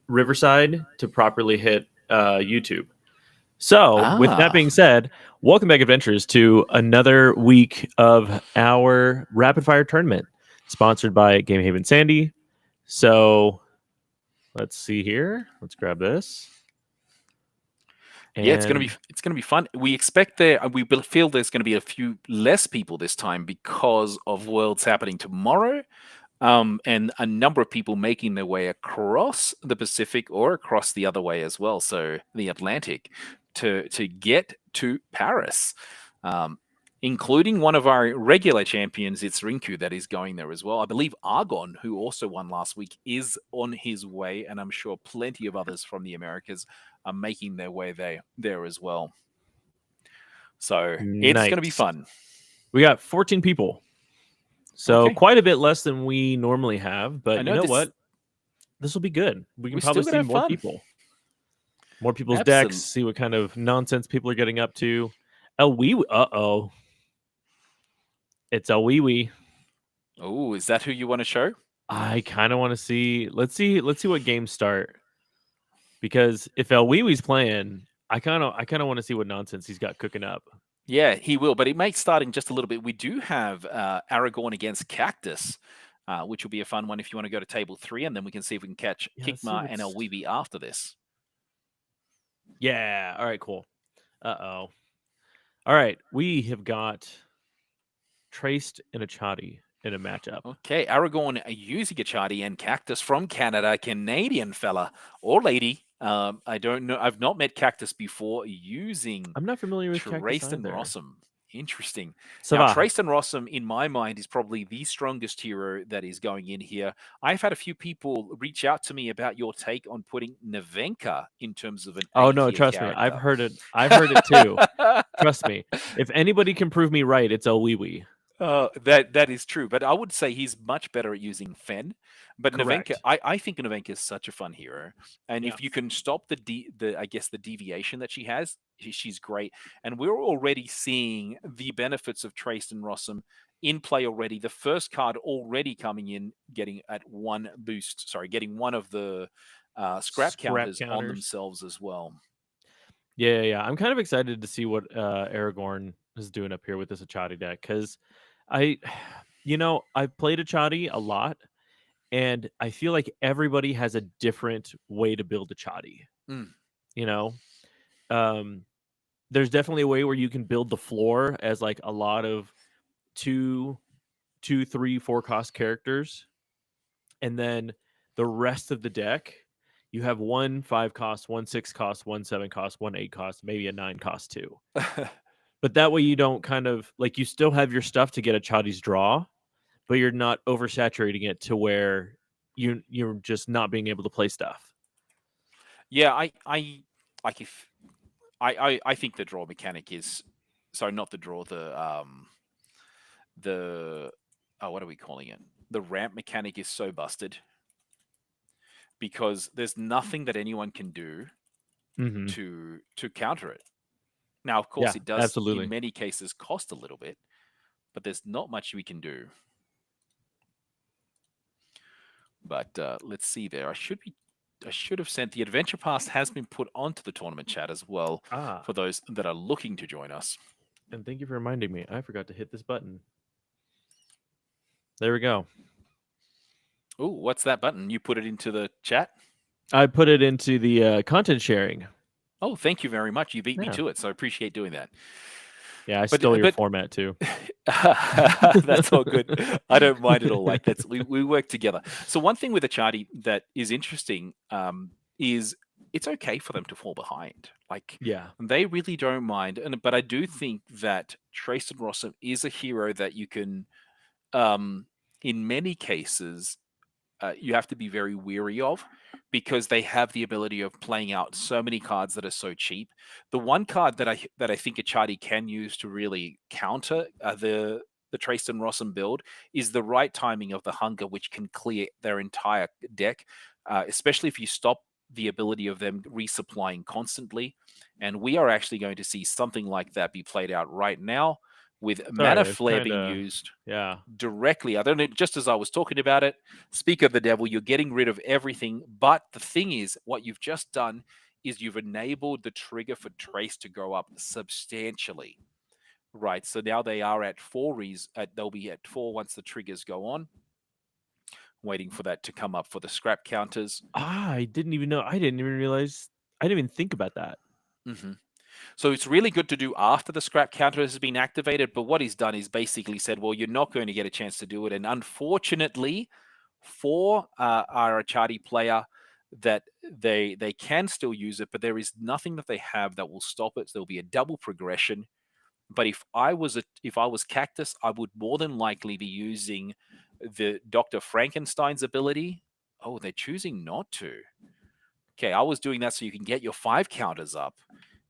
Riverside to properly hit YouTube. So, with that Ah, being said, welcome back, adventurers, to another week of our rapid fire tournament, sponsored by Game Haven Sandy. So, let's see here. Let's grab this. yeah, And it's gonna be fun. We expect feel there's gonna be a few less people this time because of Worlds happening tomorrow, and a number of people making their way across the Pacific or across the other way as well, so the Atlantic, to get to Paris. Um, Including one of our regular champions, it's Rinku, that is going there as well. I believe Argon, who also won last week, is on his way, and I'm sure plenty of others from the Americas are making their way there as well. So it's going to be nice. fun. We got 14 people. So, Okay, quite a bit less than we normally have. I But you know know this. what? This will be good. We can We probably still gonna see have more fun. people, more people's decks, Absolutely. see what kind of nonsense people are getting up to. Uh-oh. It's a wee wee. Oh, is that who you want to show? I kind of want to see. Let's see what games start, because if El Wee's playing, I kind of want to see what nonsense he's got cooking up. Yeah, he will, but it may start in just a little bit. We do have Aragorn against Cactus, which will be a fun one if you want to go to table 3, and then we can see if we can catch Yeah, let's see Kikmar and what's. Elweeby after this. Yeah, all right, cool. Uh-oh. All right, we have got Traced and Achati in a matchup. Okay, Aragorn using a Gachati and Cactus from Canada, Canadian fella or lady. I don't know. I've not met Cactus before using I'm not familiar with Cactus Trace and either. Rossum. Interesting. Now, Sava. Trace and Rossum, in my mind, is probably the strongest hero that is going in here. I've had a few people reach out to me about your take on putting Nevenka in terms of an Oh A no, tier trust me. I've character. heard it. I've heard it too. Trust me. If anybody can prove me right, it's El Wee. That is true, but I would say he's much better at using Fen. But Nevenka, Correct. I think Nevenka is such a fun hero, and Yeah. if you can stop the I guess the deviation that she has, she's great. And we're already seeing the benefits of Trace and Rossum in play already. The first card already coming in, getting at one boost. Sorry, getting one of the scrap Scrap counters on counters. themselves as well. Yeah. I'm kind of excited to see what Aragorn is doing up here with this Achati deck, because I, I've played Achati a lot, and I feel like everybody has a different way to build Achati. Mm. You know, um, there's definitely a way where you can build the floor as like a lot of two, 3, 4 cost characters, and then the rest of the deck, you have 1 5 cost, 1 6 cost, 1 7 cost, 1 8 cost, maybe a 9 cost too. But that way you don't kind of like, you still have your stuff to get a Chadi's draw, but you're not oversaturating it to where you're just not being able to play stuff. Yeah, I like if I think the draw mechanic is sorry, not the draw, the oh, what are we calling it? The ramp mechanic is so busted because there's nothing that anyone can do Mm-hmm. to counter it. Now, of Yeah, course, it does in absolutely. many cases cost a little bit, but there's not much we can do. But let's see there. I should have sent the adventure pass has been put onto the tournament chat as well Ah, for those that are looking to join us. and thank you for reminding me. I forgot to hit this button. There we go. Oh, what's that button? You put it into the chat? I put it into the content sharing. Oh, thank you very much. You beat me Yeah. to it, so I appreciate doing that. Yeah, I But stole your format too. that's all good. I don't mind at all. Like we work together. So one thing with a charty that is interesting is it's okay for them to fall behind. Like Yeah. they really don't mind. But I do think that Trace and Rossum is a hero that you can, in many cases, you have to be very weary of because they have the ability of playing out so many cards that are so cheap. The one card that I think a Achati can use to really counter the Trace and Rossum build is the right timing of the Hunger, which can clear their entire deck, especially if you stop the ability of them resupplying constantly. And we are actually going to see something like that be played out right now. with Sorry, Mana I was Flare trying being to. used Yeah. directly. I don't know, just as I was talking about it, speak of the devil, you're getting rid of everything. But the thing is, what you've just done is you've enabled the trigger for Trace to go up substantially. Right. So now they are at they'll be at 4 once the triggers go on. Waiting for that to come up for the scrap counters. I didn't even know. I didn't even realize. I didn't even think about that. hmm So it's really good to do after the scrap counter has been activated. But what he's done is basically said, well, you're not going to get a chance to do it. And unfortunately, for our Achati player, that they can still use it, but there is nothing that they have that will stop it. So there'll be a double progression. But if I was Cactus, I would more than likely be using the Dr. Frankenstein's ability. Oh, they're choosing not to. Okay, I was doing that so you can get your 5 counters up.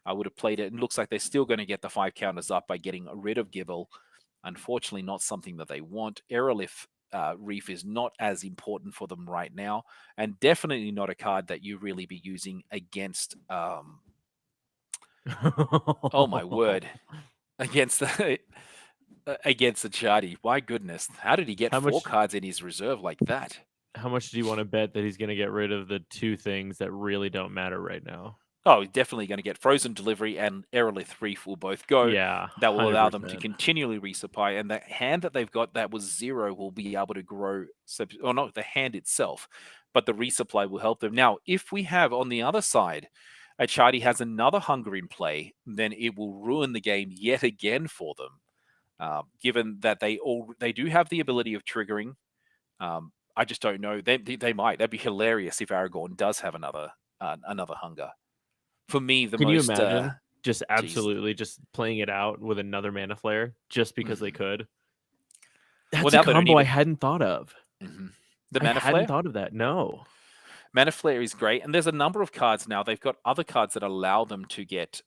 I would have played it, and it looks like they're still going to get the 5 counters up by getting rid of Gibble. Unfortunately, not something that they want. Aerolith Reef is not as important for them right now, and definitely not a card that you really be using against. Oh my word! Against the against the Chardy. My goodness, how did he get How 4 much? cards in his reserve like that? How much do you want to bet that he's going to get rid of the two things that really don't matter right now? Oh, he's definitely going to get Frozen Delivery and Aerolith Reef will both go. Yeah, That will hundred allow them to percent. continually resupply, and the hand that they've got that was 0 will be able to grow, or not the hand itself, but the resupply will help them. Now, if we have on the other side, a Chardy has another hunger in play, then it will ruin the game yet again for them. Given that they do have the ability of triggering, I just don't know. They might. That'd be hilarious if Aragorn does have another hunger. For me, the Can you most imagine just geez. absolutely just playing it out with another mana flare just because they Mhm. could? Well, That's a now they don't combo I even. hadn't thought of. Mhm. The I Mana hadn't Flare. thought of that. No. Mana Flare is great, and there's a number of cards now. They've got other cards that allow them to get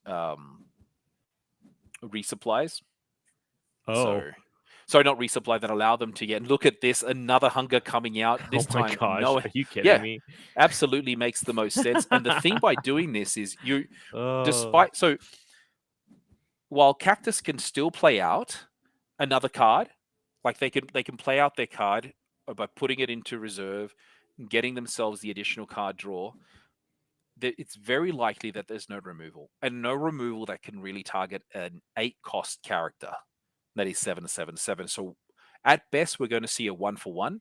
resupplies. Oh. So, sorry, not resupply that allow them to get. Look at this, another hunger coming out Oh this my time. gosh. No, Are you kidding yeah, me? absolutely makes the most sense. And the thing by doing this is Oh. despite so while Cactus can still play out another card, like they can play out their card by putting it into reserve, getting themselves the additional card draw. It's very likely that there's no removal, and no removal that can really target an 8 cost character that is 7/7/7. So at best, we're going to see a 1-for-1,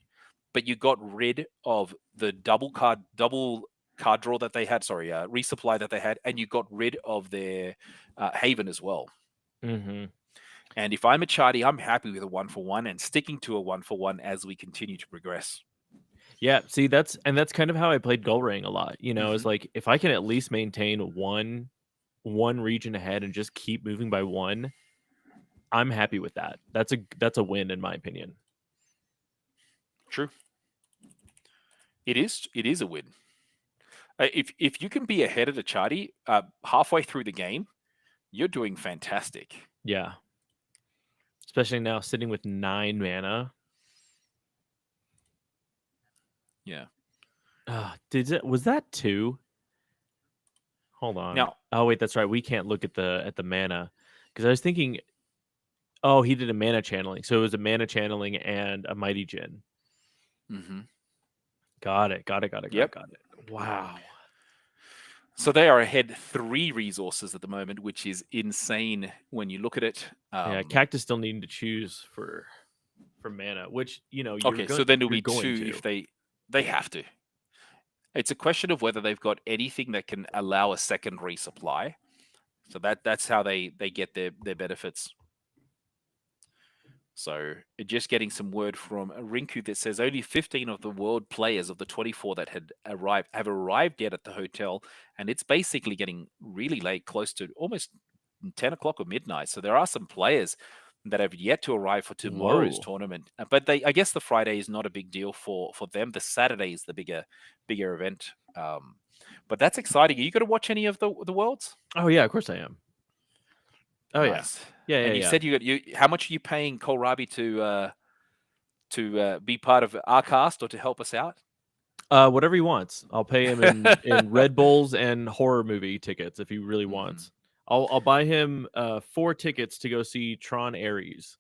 but you got rid of the double card draw that they had. Sorry, resupply that they had, and you got rid of their Haven as well. Mm-hmm. And if I'm a Chardy, I'm happy with a 1-for-1 and sticking to a 1-for-1 as we continue to progress. Yeah, see that's kind of how I played Gull Ring a lot. Is hmm like if I can at least maintain one region ahead and just keep moving by one, I'm happy with that. That's a win in my opinion. True. It is. It is a win. If you can be ahead of the Chardy halfway through the game, you're doing fantastic. Yeah. Especially now sitting with 9 mana. Yeah. Was that 2? Hold on. Now, Oh wait, that's right. We can't look at the mana because I was thinking. Oh, he did a mana channeling, so it was a mana channeling and a mighty Jin. hmm Got it. Got it. Got it. Got it. yep. Got it. Wow. So they are ahead 3 resources at the moment, which is insane when you look at it. Yeah, Cactus still needing to choose for mana, which Okay, so then it'll you're be going 2 if to. they have to. It's a question of whether they've got anything that can allow a second resupply. So that's how they get their benefits. So just getting some word from Rinku that says only 15 of the world players of the 24 that had arrived have arrived yet at the hotel, and it's basically getting really late, close to almost 10 o'clock or midnight. So there are some players that have yet to arrive for tomorrow's Whoa. tournament. But I guess the Friday is not a big deal for them. The Saturday is the bigger event. But that's exciting. Are you going to watch any of the worlds? Oh yeah, of course I am. Oh yeah. Nice. Yeah, yeah, And you yeah. said you how much are you paying Kohlrabi to be part of our cast or to help us out? Whatever he wants. I'll pay him in Red Bulls and horror movie tickets if he really hmm wants. I'll buy him 4 tickets to go see Tron Ares,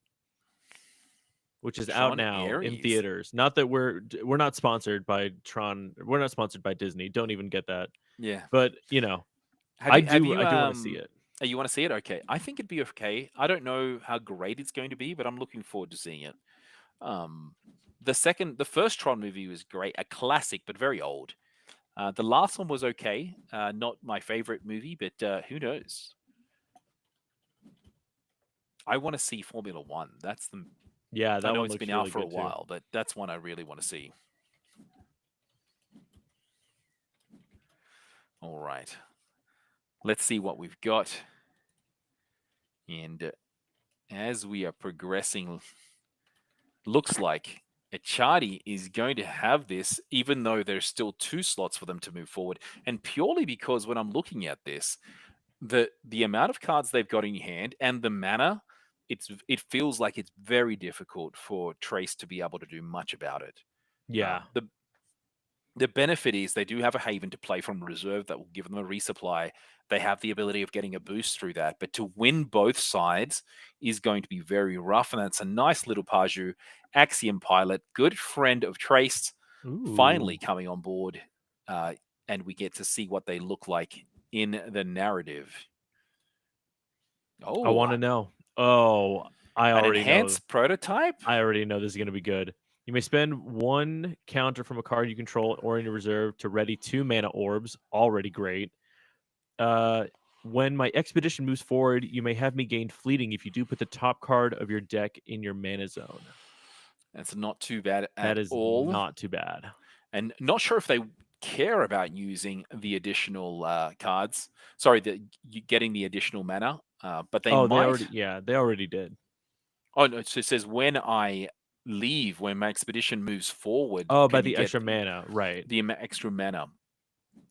which is out Tron now in Ares. theaters. Not that we're not sponsored by Tron. We're not sponsored by Disney. Don't even get that. Yeah. But Have you I do want to see it. you want to see it? Okay. I think it'd be okay. I don't know how great it's going to be, but I'm looking forward to seeing it. Um the first Tron movie was great, a classic but very old. The last one was okay. Not my favorite movie, but who knows? I want to see Formula One. Yeah, I that know one it's looks been out really for a good too. while, but that's one I really want to see. All right. Let's see what we've got. And as we are progressing, looks like Echadi is going to have this, even though there's still 2 slots for them to move forward. And purely because when I'm looking at this, the amount of cards they've got in your hand and the mana, it feels like it's very difficult for Trace to be able to do much about it. Yeah. The benefit is they do have a Haven to play from reserve that will give them a resupply. They have the ability of getting a boost through that. But to win both sides is going to be very rough. And that's a nice little Paju, Axiom Pilot, good friend of Trace, finally Ooh. coming on board. And we get to see what they look like in the narrative. I Oh, want to know. Oh, I an already know. enhanced prototype? I already know this is going to be good. You may spend 1 counter from a card you control or in your reserve to ready 2 mana orbs. Already great. When my expedition moves forward, you may have me gain fleeting if you do put the top card of your deck in your mana zone. That's not too bad That at is all. not too bad. And not sure if they care about using the additional cards. Sorry, getting the additional mana, but they Oh, might. they already did. Oh no, so it says when I leave, when my expedition moves forward, Oh, can about you the get extra mana, right? the extra mana?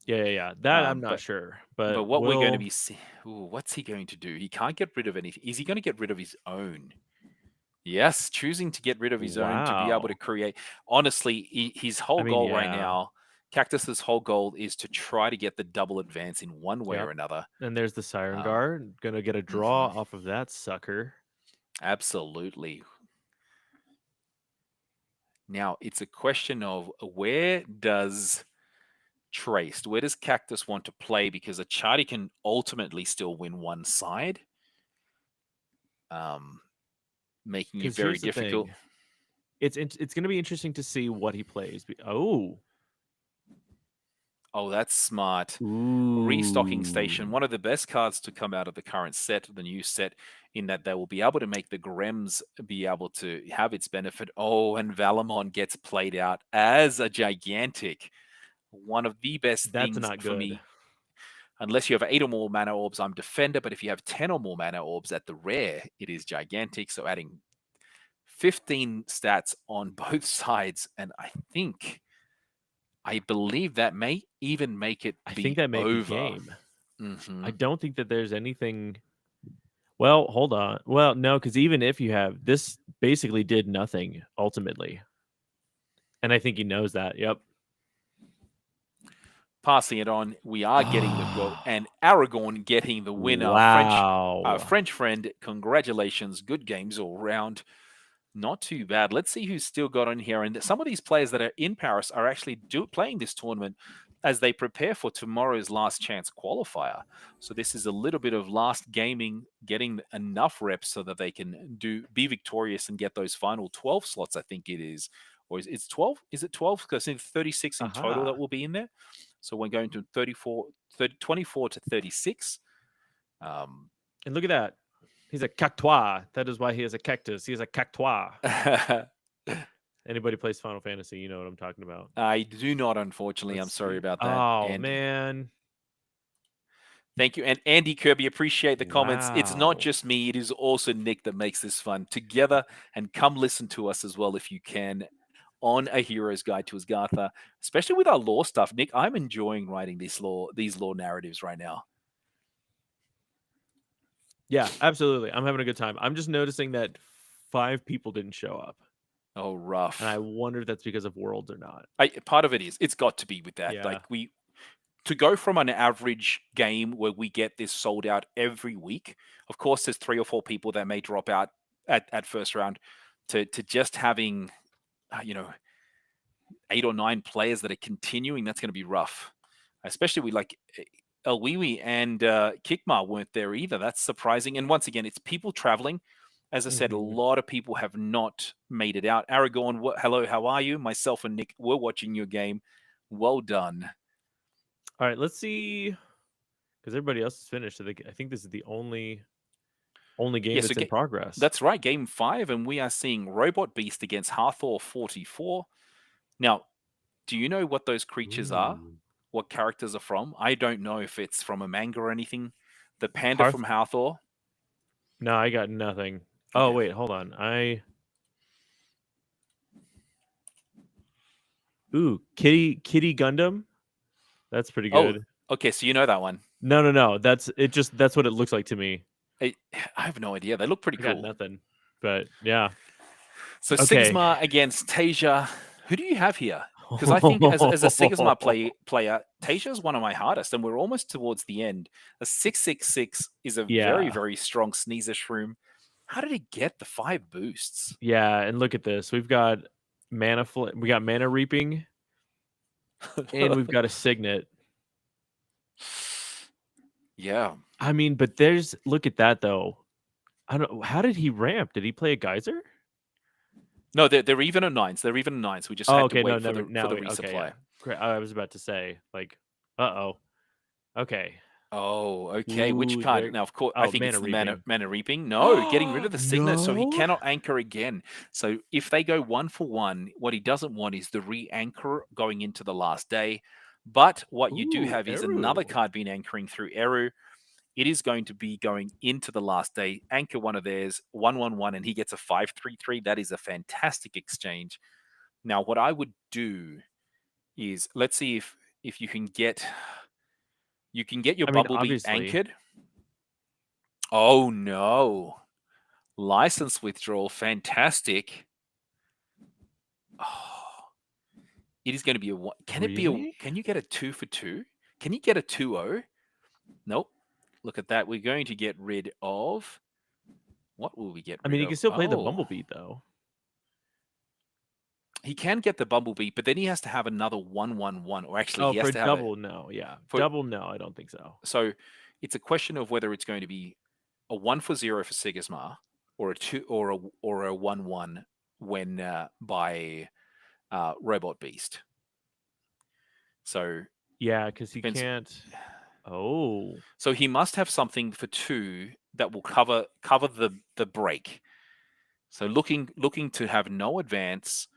Yeah. That I'm not But sure, but but what we're going to we'll. be, what's he going to do? He can't get rid of anything. Is he going to get rid of his own? Yes, choosing to get rid of his own to be able to Wow. create. Honestly, his I whole mean, goal right yeah. now, Cactus's whole goal is to try to get the double advance in one way or Yep. another. And there's the Siren Um, Guard. Gonna get a draw mhm, off of that sucker. absolutely. Now it's a question of where does Cactus want to play? Because a Achati can ultimately still win one side, um, making it Because very here's the difficult. thing. It's gonna be interesting to see what he plays. Oh. Oh, that's smart. Restocking Station, Ooh. one of the best cards to come out of the current set, the new set, in that they will be able to make the Grems be able to have its benefit. Oh, and Valamon gets played out as a gigantic. One of the best That's things not for good. me, unless you have 8 or more mana orbs, I'm Defender, but if you have 10 or more mana orbs at the rare, it is gigantic. So adding 15 stats on both sides, and I believe that may even make it I think be that may be over. game. I Hmm. don't think that there's anything. Well, hold on. Well, no, because even if you have this, basically did nothing ultimately, and I think he knows that. Yep. Passing it on, we are getting the well, and Aragorn getting the win. Our Wow. French friend, congratulations, good games all round. Not too bad. Let's see who's still got on here. And some of these players that are in Paris are actually playing this tournament as they prepare for tomorrow's last chance qualifier. So this is a little bit of last gaming, getting enough reps so that they can be victorious and get those final 12 slots, I think it is. Or is it 12? Is it 12? Because it's 36 in total that Aha. will be in there. So we're going to 24 to 36. Um, And look at that. He's a cactois. That is why he is a cactus. He is a cactois. Anybody plays Final Fantasy, you know what I'm talking about. I do not, unfortunately. I'm Let's sorry see. about that. Oh And man. thank you. And Andy Kirby, appreciate the comments. It's not Wow. just me, it is also Nick that makes this fun together. And come listen to us as well if you can on A Hero's Guide to Asgartha, especially with our lore stuff. Nick, I'm enjoying writing these lore narratives right now. Yeah, absolutely. I'm having a good time. I'm just noticing that 5 people didn't show up. Oh, And I rough. wonder if that's because of worlds or not. Part of it is. It's got to be with that. Yeah. Like we to go from an average game where we get this sold out every week, of course, there's 3 or 4 people that may drop out at first round, to just having, you know, 8 or 9 players that are continuing, that's going to be rough. Especially with like Elwiwi and Kikmar weren't there either. That's surprising. And once again, it's people traveling. As I said, a Mhm. lot of people have not made it out. Aragorn, hello, how are you? Myself and Nick were watching your game. Well done. All right, let's see, because everybody else is finished. I think this is the only game Yeah, so that's in progress. that's right, game 5, and we are seeing Robot Beast against Hathor 44. Now, do you know what those creatures are? Ooh. What characters are from? I don't know if it's from a manga or anything. The panda Hearth. from Hathor. No, I got nothing. Oh Okay. wait, hold on. Ooh, Kitty Gundam. That's pretty Oh, good. okay. So you know that one. No. That's what it looks like to me. I have no idea. They look pretty I got cool. nothing. But yeah. So Okay. Sigma against Tasia. Who do you have here? Because I think as a Sigma player, Tasia is one of my hardest, and we're almost towards the end. A 666 is a very, Yeah. very strong Sneezer Shroom. How did he get the 5 boosts? Yeah, and look at this. We got mana reaping, and we've got a signet. Yeah. I mean, but look at that though. I don't. How did he ramp? Did he play a geyser? No, they're even at 9s. They're even at 9s. We just Oh, had to okay. No, wait for never. the Okay, resupply. yeah. Great. I was about to say, like, uh-oh. Okay. Oh, okay. Which Ooh, card? there. Now, of course, I Oh, think it's mana the mana reaping. mana reaping. No, getting rid of the signet, so he No. cannot anchor again. So if they go 1 for 1, what he doesn't want is the re-anchor going into the last day. But what you do Ooh, have is another Eru. card being anchoring through Eru. It is going to be going into the last day. Anchor one of theirs, 1/1/1, and he gets a 5/3/3. That is a fantastic exchange. Now, what I would do is let's see if you can get your I mean, Bumblebee obviously. anchored. Oh no. License withdrawal. Fantastic. Oh, it is going to be a one. Can it be a Really? can you get a 2 for 2? Can you get a 2-0? Nope. Look at that. We're going to get rid of what will we get I mean, rid he can of? still play the Oh, Bumblebee though. he can get the Bumblebee, but then he has to have another 1/1/1, or actually Oh, he has for to have a double, no. Yeah, for double, no. I don't think so. so it's a question of whether it's going to be a 1 for 0 for Sigismar, or a 2 or a 1/1 when by Robot Beast. So Yeah, because he depends. can't. Oh, So he must have something for 2 that will cover the break. So looking to have no advance,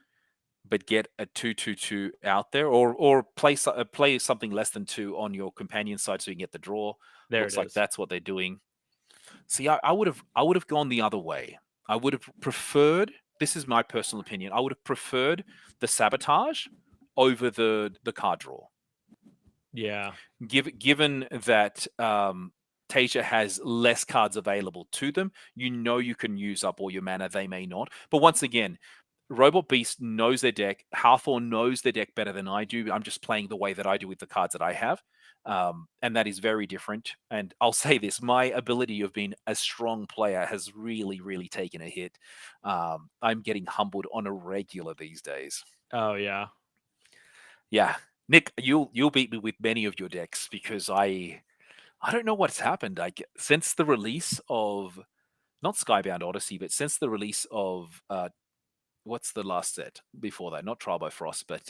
but get a 2/2/2 out there, or play something less than 2 on your companion side so you can get the draw. there it Looks like is. that's what they're doing. See, I would have gone the other way. I would have preferred. This is my personal opinion. I would have preferred the sabotage over the card draw. Yeah, Given that Tasia has less cards available to them, you can use up all your mana. They may not. But once again, Robot Beast knows their deck. Hathor knows their deck better than I do. I'm just playing the way that I do with the cards that I have. And that is very different. And I'll say this, my ability of being a strong player has really, really taken a hit. I'm getting humbled on a regular these days. oh yeah. Yeah. Nick, you'll beat me with many of your decks because I don't know what's happened. Like since the release of not Skybound Odyssey, but since the release of what's the last set before that? Not Trial by Frost, but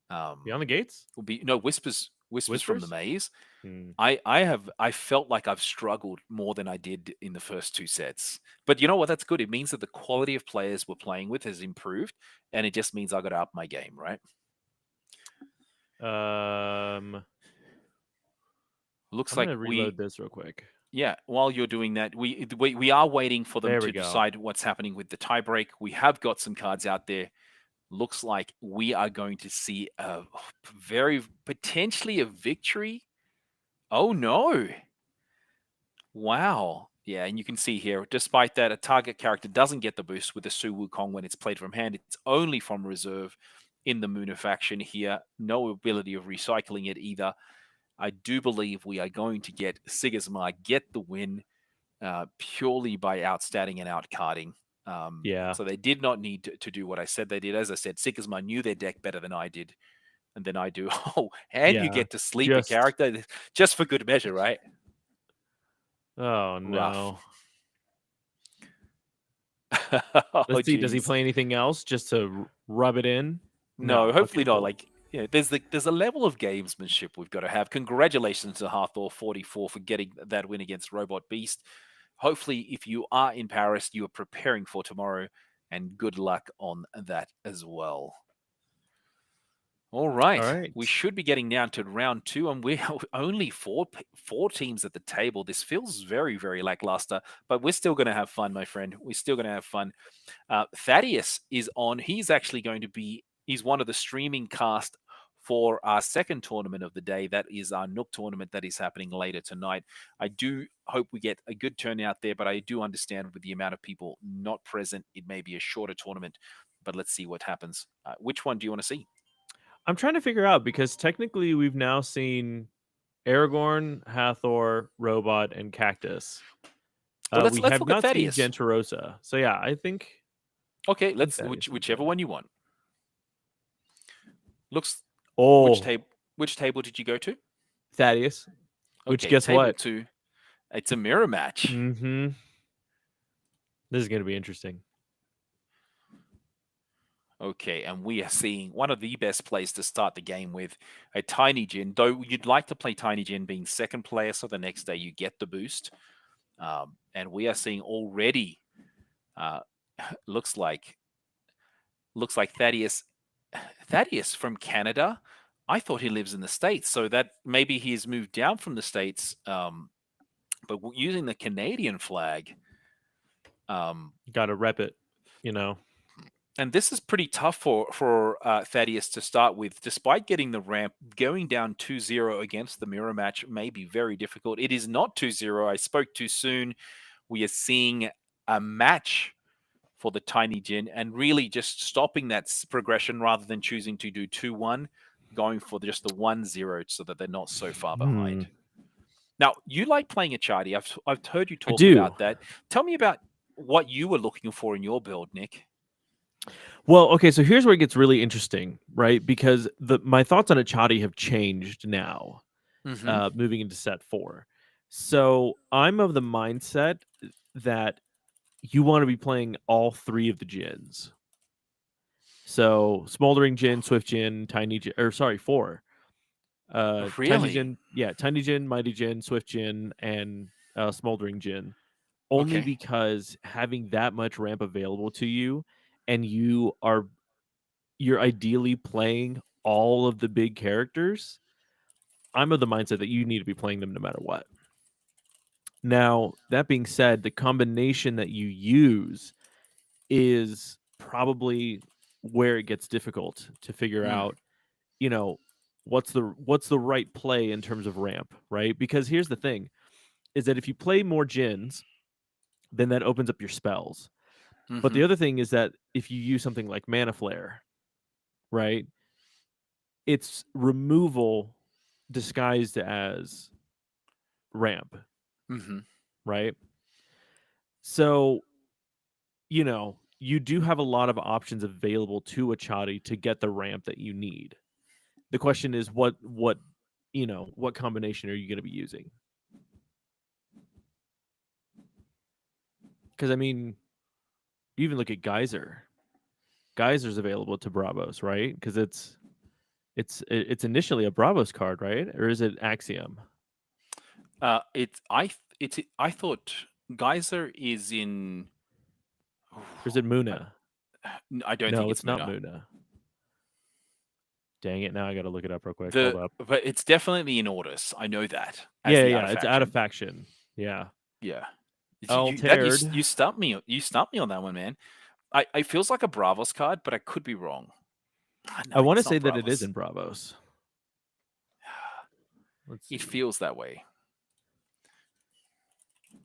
Beyond the Gates? will be no Whispers from the Whispers? Maze. Hmm. I felt like I've struggled more than I did in the first 2 sets. But you know what? That's good. It means that the quality of players we're playing with has improved, and it just means I got to up my game, right? Um, Looks I'm like gonna reload this real quick. yeah, while you're doing that, we are waiting for them There we to go. decide what's happening with the tiebreak. We have got some cards out there. Looks like we are going to see a very potentially a victory. Oh no. Wow. Yeah, and you can see here, despite that, a target character doesn't get the boost with the Su Wukong when it's played from hand. It's only from reserve. in the Munifaction here. No ability of recycling it either. I do believe we are going to get Sigismar get the win purely by outstatting and outcarding. Yeah. So they did not need to do what I said they did. As I said, Sigismar knew their deck better than I did, and then I do. Oh, and you Yeah. get to sleep a Just character just for good measure, right? oh Rough. no. Oh, Let's see. Does he geez. play anything else just to rub it in? No, No. Okay, hopefully not. cool. Like, there's a level of gamesmanship we've got to have. Congratulations to Hathor 44 for getting that win against Robot Beast. Hopefully, if you are in Paris, you are preparing for tomorrow, and good luck on that as well. All All right, we right. should be getting down to round two, and we're only four teams at the table. This feels very, very lackluster, but we're still going to have fun, my friend. We're still going to have fun. Thaddeus is on. He's actually going to be. He's one of the streaming cast for our second tournament of the day. That is our Nook tournament that is happening later tonight. I do hope we get a good turnout there, but I do understand with the amount of people not present, it may be a shorter tournament. But let's see what happens. Which one do you want to see? I'm trying to figure out because technically we've now seen Aragorn, Hathor, Robot, and Cactus. Well, We let's have look at not seen Thaddeus. Gentarosa. So yeah, I think Okay, I think let's Thaddeus is whichever good. one you want. Looks which Oh, table? Which table did you go to? Thaddeus. Which Okay, guess table what? two. It's a mirror match. Mm-hmm. This is gonna be interesting. Okay, and we are seeing one of the best plays to start the game with a Tiny Jin. Though you'd like to play Tiny Jin being second player, so the next day you get the boost. And we are seeing already. Uh, looks like Thaddeus from Canada. I thought he lives in the States, so that maybe he's moved down from the States, but using the Canadian flag. Got to rep it, you know. And this is pretty tough for Thaddeus to start with. Despite getting the ramp, going down 2-0 against the mirror match may be very difficult. It is not 2-0. I spoke too soon. We are seeing a match for the Tiny Jin and really just stopping that progression rather than choosing to do 2-1, going for just the 1-0 so that they're not so far behind. Now, you like playing a Achati. I've heard you I talk do. about that. Tell me about what you were looking for in your build, Nick. Well, okay, so here's where it gets really interesting, right? Because my thoughts on Achati have changed now, Mm-hmm. moving into set 4. So I'm of the mindset that you want to be playing all 3 of the Jins. So Smoldering Jin, Swift Jin, Tiny Jin, or sorry, 4. Tiny Really? Jin, yeah, Tiny Jin, Mighty Jin, Swift Jin, and Smoldering Jin. Only Okay. because having that much ramp available to you, and you're ideally playing all of the big characters, I'm of the mindset that you need to be playing them no matter what. Now, that being said, the combination that you use is probably where it gets difficult to figure Mm, out, you know, what's the right play in terms of ramp, right? Because here's the thing is that if you play more Jins, then that opens up your spells. But mm-hmm. the other thing is that if you use something like Mana Flare, right? It's removal disguised as ramp, Mm-hmm. right? So, you do have a lot of options available to Achati to get the ramp that you need. The question is what combination are you going to be using? Because I mean, you even look at Geyser. Geyser's available to Bravos, right? Because it's initially a Bravos card, right? Or is it Axiom? I thought Geyser is in. Or is it I, Muna? I don't think No, it's it's not Muna. Muna. Dang it! Now I got to look it up real quick. Hold The up. but it's definitely in Orders. I know that as Yeah, the yeah, it's out of artifaction. faction. Yeah. Yeah. Altered. You stumped me. You stumped me on that one, man. I feels like a Bravos card, but I could be wrong. No, I want to it's say not that it is Bravos. in Bravos. Let's It see. feels that way.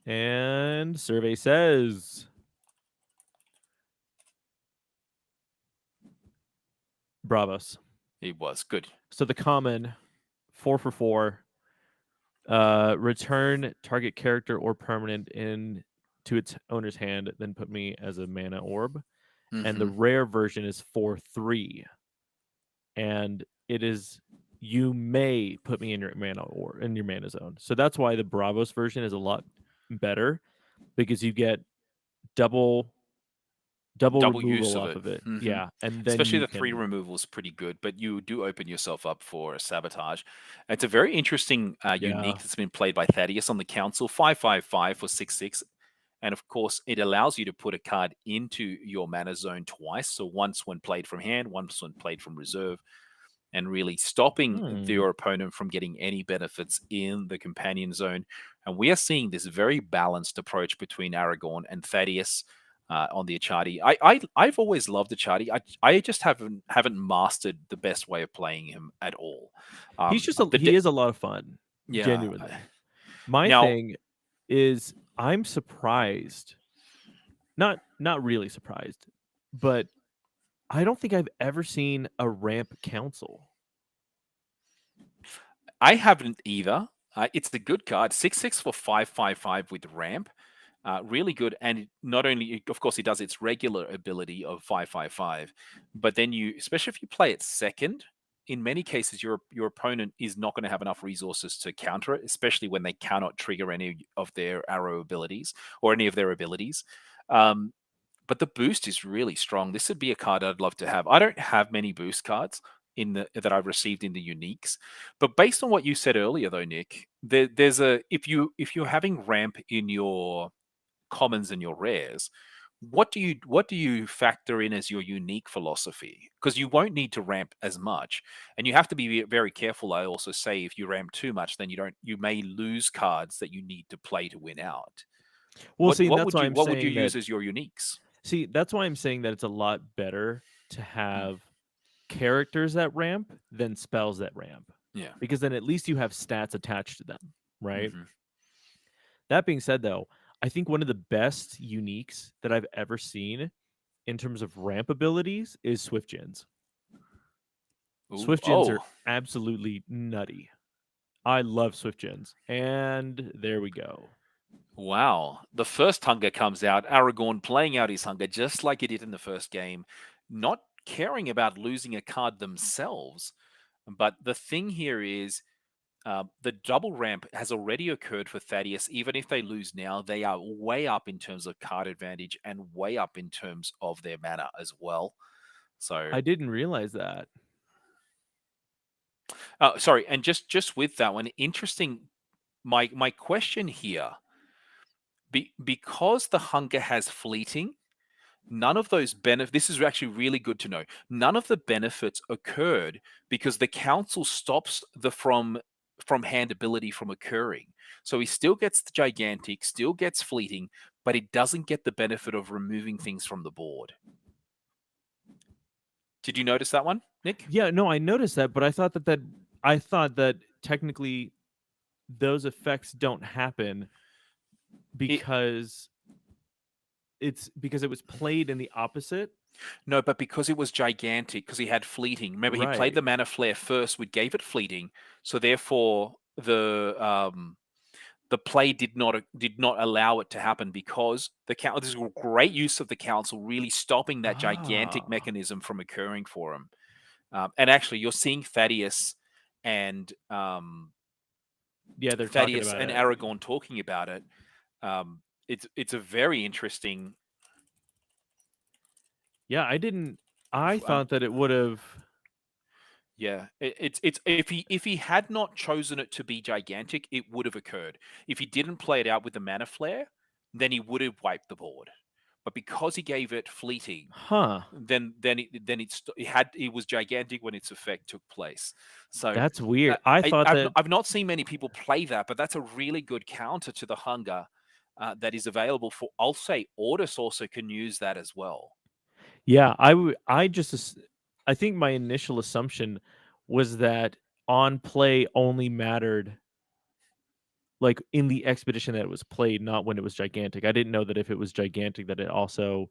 And survey says Bravos. It was good. So the common 4 for 4. Return target character or permanent in to its owner's hand, then put me as a mana orb. And the Hmm. rare version is 4/3, and it is you may put me in your mana or in your mana zone. So that's why the Bravos version is a lot better because you get double Double use removal of off it. of it. Hmm. Yeah, and then Especially you the 3 can. removal is pretty good, but you do open yourself up for a sabotage. It's a very interesting Yeah. unique that's been played by Thaddeus on the council. 5/5/5 for 6/6. And of course, it allows you to put a card into your mana zone twice. So once when played from hand, once when played from reserve, and really stopping Hmm. your opponent from getting any benefits in the companion zone. And we are seeing this very balanced approach between Aragorn and Thaddeus on the Achati. I've always loved Achati. I just haven't mastered the best way of playing him at all. He is a lot of fun, Yeah. genuinely. My Now thing is I'm surprised. Not really surprised, but I don't think I've ever seen a ramp council. I haven't either. It's a good card. 6/6 for 5/5/5 with ramp. Really good. And not only, of course, it does its regular ability of 5/5/5, but then you, especially if you play it second, in many cases, your opponent is not going to have enough resources to counter it, especially when they cannot trigger any of their arrow abilities or any of their abilities. Um, but the boost is really strong. This would be a card I'd love to have. I don't have many boost cards in the that I've received in the uniques, but based on what you said earlier, though, Nick, there's a if you're having ramp in your commons and your rares, what do you factor in as your unique philosophy? Because you won't need to ramp as much, and you have to be very careful. I also say if you ramp too much, then you may lose cards that you need to play to win out. Well, see, and that's why I'm What would you saying that. use as your uniques? See, that's why I'm saying that it's a lot better to Mm, have characters that ramp than spells that ramp, yeah. because then at least you have stats attached to them, right? Hmm. That being said, though, I think one of the best uniques that I've ever seen in terms of ramp abilities is Swift Gens. Ooh, Swift Gens are oh, absolutely nutty. I love Swift Gens. And there we go. wow. The first hunger comes out. Aragorn playing out his hunger just like he did in the first game, not caring about losing a card themselves. But the thing here is the double ramp has already occurred for Thaddeus. Even if they lose now, they are way up in terms of card advantage and way up in terms of their mana as well. So, I didn't realize that. sorry, and just with that one, interesting. My question here, because the hunger has fleeting, none of those benefits. This is actually really good to know. None of the benefits occurred because the council stops the from hand ability from occurring. So he still gets the gigantic, still gets fleeting, but it doesn't get the benefit of removing things from the board. Did you notice that one, Nick? Yeah, no, I noticed that, but I thought that technically those effects don't happen It because because it was played in the opposite. No, but because it was gigantic, because he had fleeting. Remember, he played Right. the mana flare first, we gave it fleeting, so therefore the play did not allow it to happen because the council. This is a great use of the council, really stopping that gigantic Ah. mechanism from occurring for him. And actually, you're seeing and Yeah, they're talking Thaddeus about and it. Aragorn talking about it. It's a very interesting. Yeah, I Um, thought that it would have. Yeah, it's if he had not chosen it to be gigantic, it would have occurred. If he didn't play it out with the mana flare, then he would have wiped the board. But because he gave it fleeting, Huh. it was gigantic when its effect took place. So That's weird. I thought that. I've not seen many people play that, but that's a really good counter to the hunger that is available for. I'll say Ordis also can use that as well. Yeah, I think my initial assumption was that on play only mattered like in the expedition that it was played, not when it was gigantic. I didn't know that if it was gigantic that it also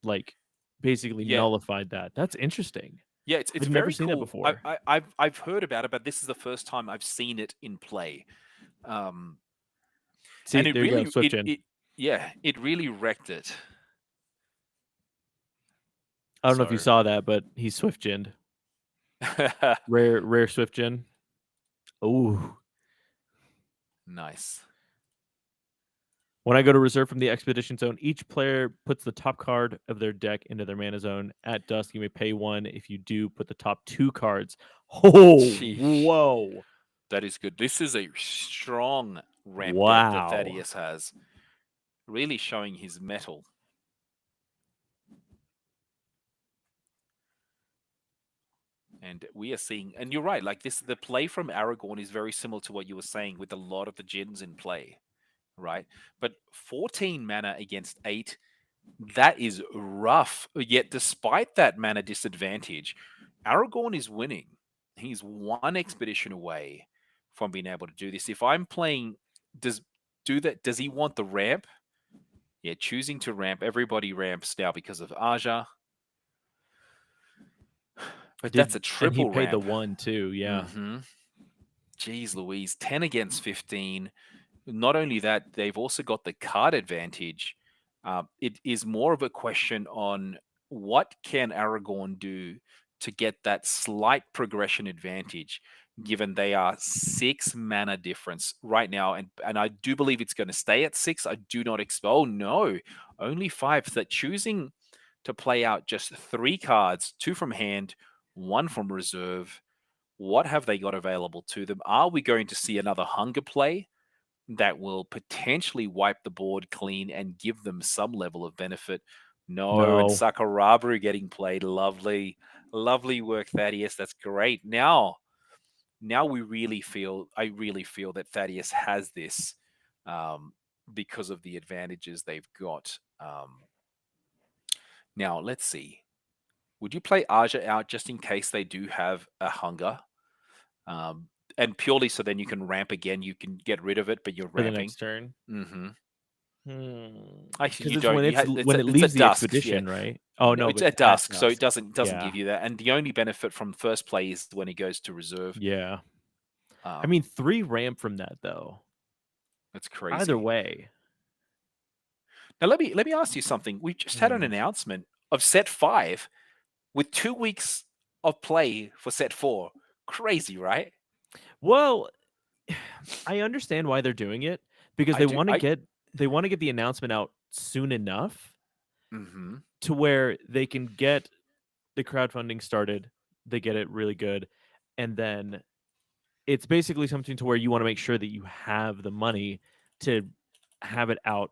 like basically Yeah, nullified that. That's interesting. yeah, it's I've never very seen that cool. I, before. I I've heard about it, but this is the first time I've seen it in play. Um, See, and it there you go, really Swift Gen. yeah, it really wrecked it. I don't know if you So saw that, but he's Swift Gen. Rare Swift Gen. Ooh. nice. When I go to reserve from the expedition zone, each player puts the top card of their deck into their mana zone. At dusk, you may pay 1. If you do, put the top 2 cards. Oh, Sheesh. whoa. That is good. This is a strong ramp deck that Wow. Thaddeus has, really showing his mettle. And we are seeing, and you're right, like this, the play from Aragorn is very similar to what you were saying with a lot of the gens in play, right? But 14 mana against 8, that is rough. Yet, despite that mana disadvantage, Aragorn is winning. He's one expedition away from being able to do this. If I'm playing, does do that? Does he want the ramp? Yeah, choosing to ramp. Everybody ramps now because of Aja. He But that's did, a and he triple paid the ramp. 1 too. Yeah. Mm-hmm. Jeez Louise, 10 against 15. Not only that, they've also got the card advantage. It is more of a question on what can Aragorn do to get that slight progression advantage, given they are 6 mana difference right now, and I do believe it's going to stay at 6. I do not expect. Oh no, only 5. That choosing to play out just 3 cards, 2 from hand, 1 from reserve. What have they got available to them? Are we going to see another hunger play that will potentially wipe the board clean and give them some level of benefit? No, and No. Sakurabru getting played. Lovely, lovely work, Thaddeus. That's great. Now I really feel that Thaddeus has this um, because of the advantages they've got. Now, let's see. Would you play Aja out just in case they do have a hunger? Um, and purely so then you can ramp again. You can get rid of it, but you're For the ramping. next turn. Hmm. Actually, Because you it's don't. when You when it it's leaves at the dusk. Yeah, expedition, right? Oh, no, no, it's but it's at at dusk, so it dusk. doesn't Yeah. give you that. And the only benefit from first play is when it goes to reserve. Yeah. I mean, Um, 3 ramp from that, though. that's Either crazy. way. Now let me ask you something. We just had an Mm. announcement of set 5 with 2 weeks of play for set 4. Crazy, right? Well, I understand why they're doing it because I do. I. they wanna get the announcement out soon enough Hmm. to where they can get the crowdfunding started, they get it really good, and then it's basically something to where you wanna make sure that you have the money to have it out,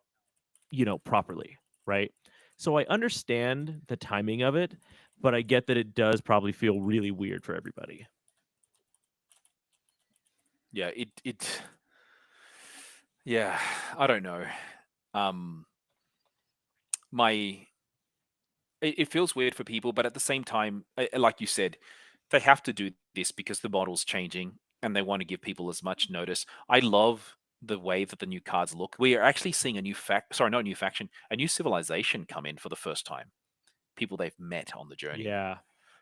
properly, right? So I understand the timing of it, but I get that it does probably feel really weird for everybody. Yeah. It. Yeah. I don't know. Um. My it feels weird for people, but at the same time, like you said, they have to do this because the model's changing and they want to give people as much notice. I love the way that the new cards look. We are actually seeing a new sorry, not a new faction, a new civilization come in for the first time. People they've met on the journey, Yeah.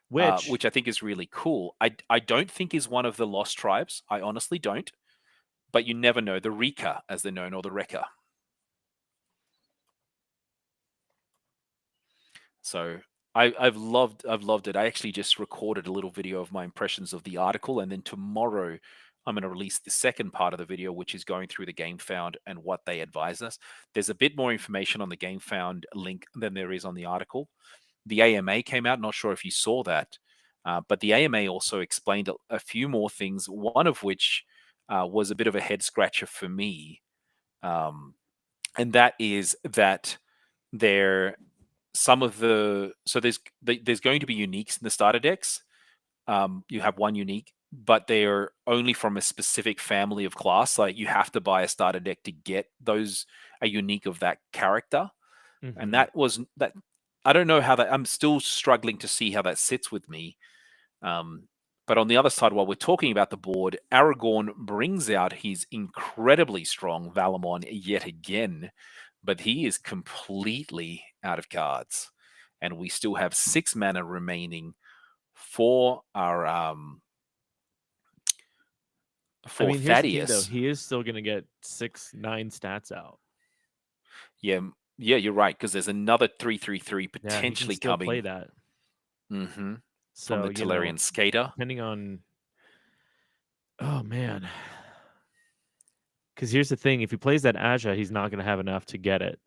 Which which I think is really cool. I don't think is one of the lost tribes. I honestly don't, but you never know. The Rika, as they're known, or the Reka. So I've loved it. I actually just recorded a little video of my impressions of the article, and then tomorrow I'm going to release the second part of the video, which is going through the Game Found and what they advise us. There's a bit more information on the Game Found link than there is on the article. The AMA came out. Not sure if you saw that, but the AMA also explained a few more things. One of which was a bit of a head scratcher for me, um, and that is that there some of the so there's going to be uniques in the starter decks. You have one unique, but they're only from a specific family of class. Like you have to buy a starter deck to get those a unique of that character. And mhm. that was that. I don't know how that. I'm still struggling to see how that sits with me. Um, but on the other side, while we're talking about the board, Aragorn brings out his incredibly strong Valamon yet again, but he is completely out of cards. and we still have 6 mana remaining for our I for mean, here's the thing though. Thaddeus. He is still going to get 9 stats out. Yeah, you're right, because there's another 3/3/3 Yeah, he can potentially still play coming. that. Mm-hmm. From So, the Tolarian Skater. depending on, oh man, because here's the thing: if he plays that Aja, he's not going to have enough to get it.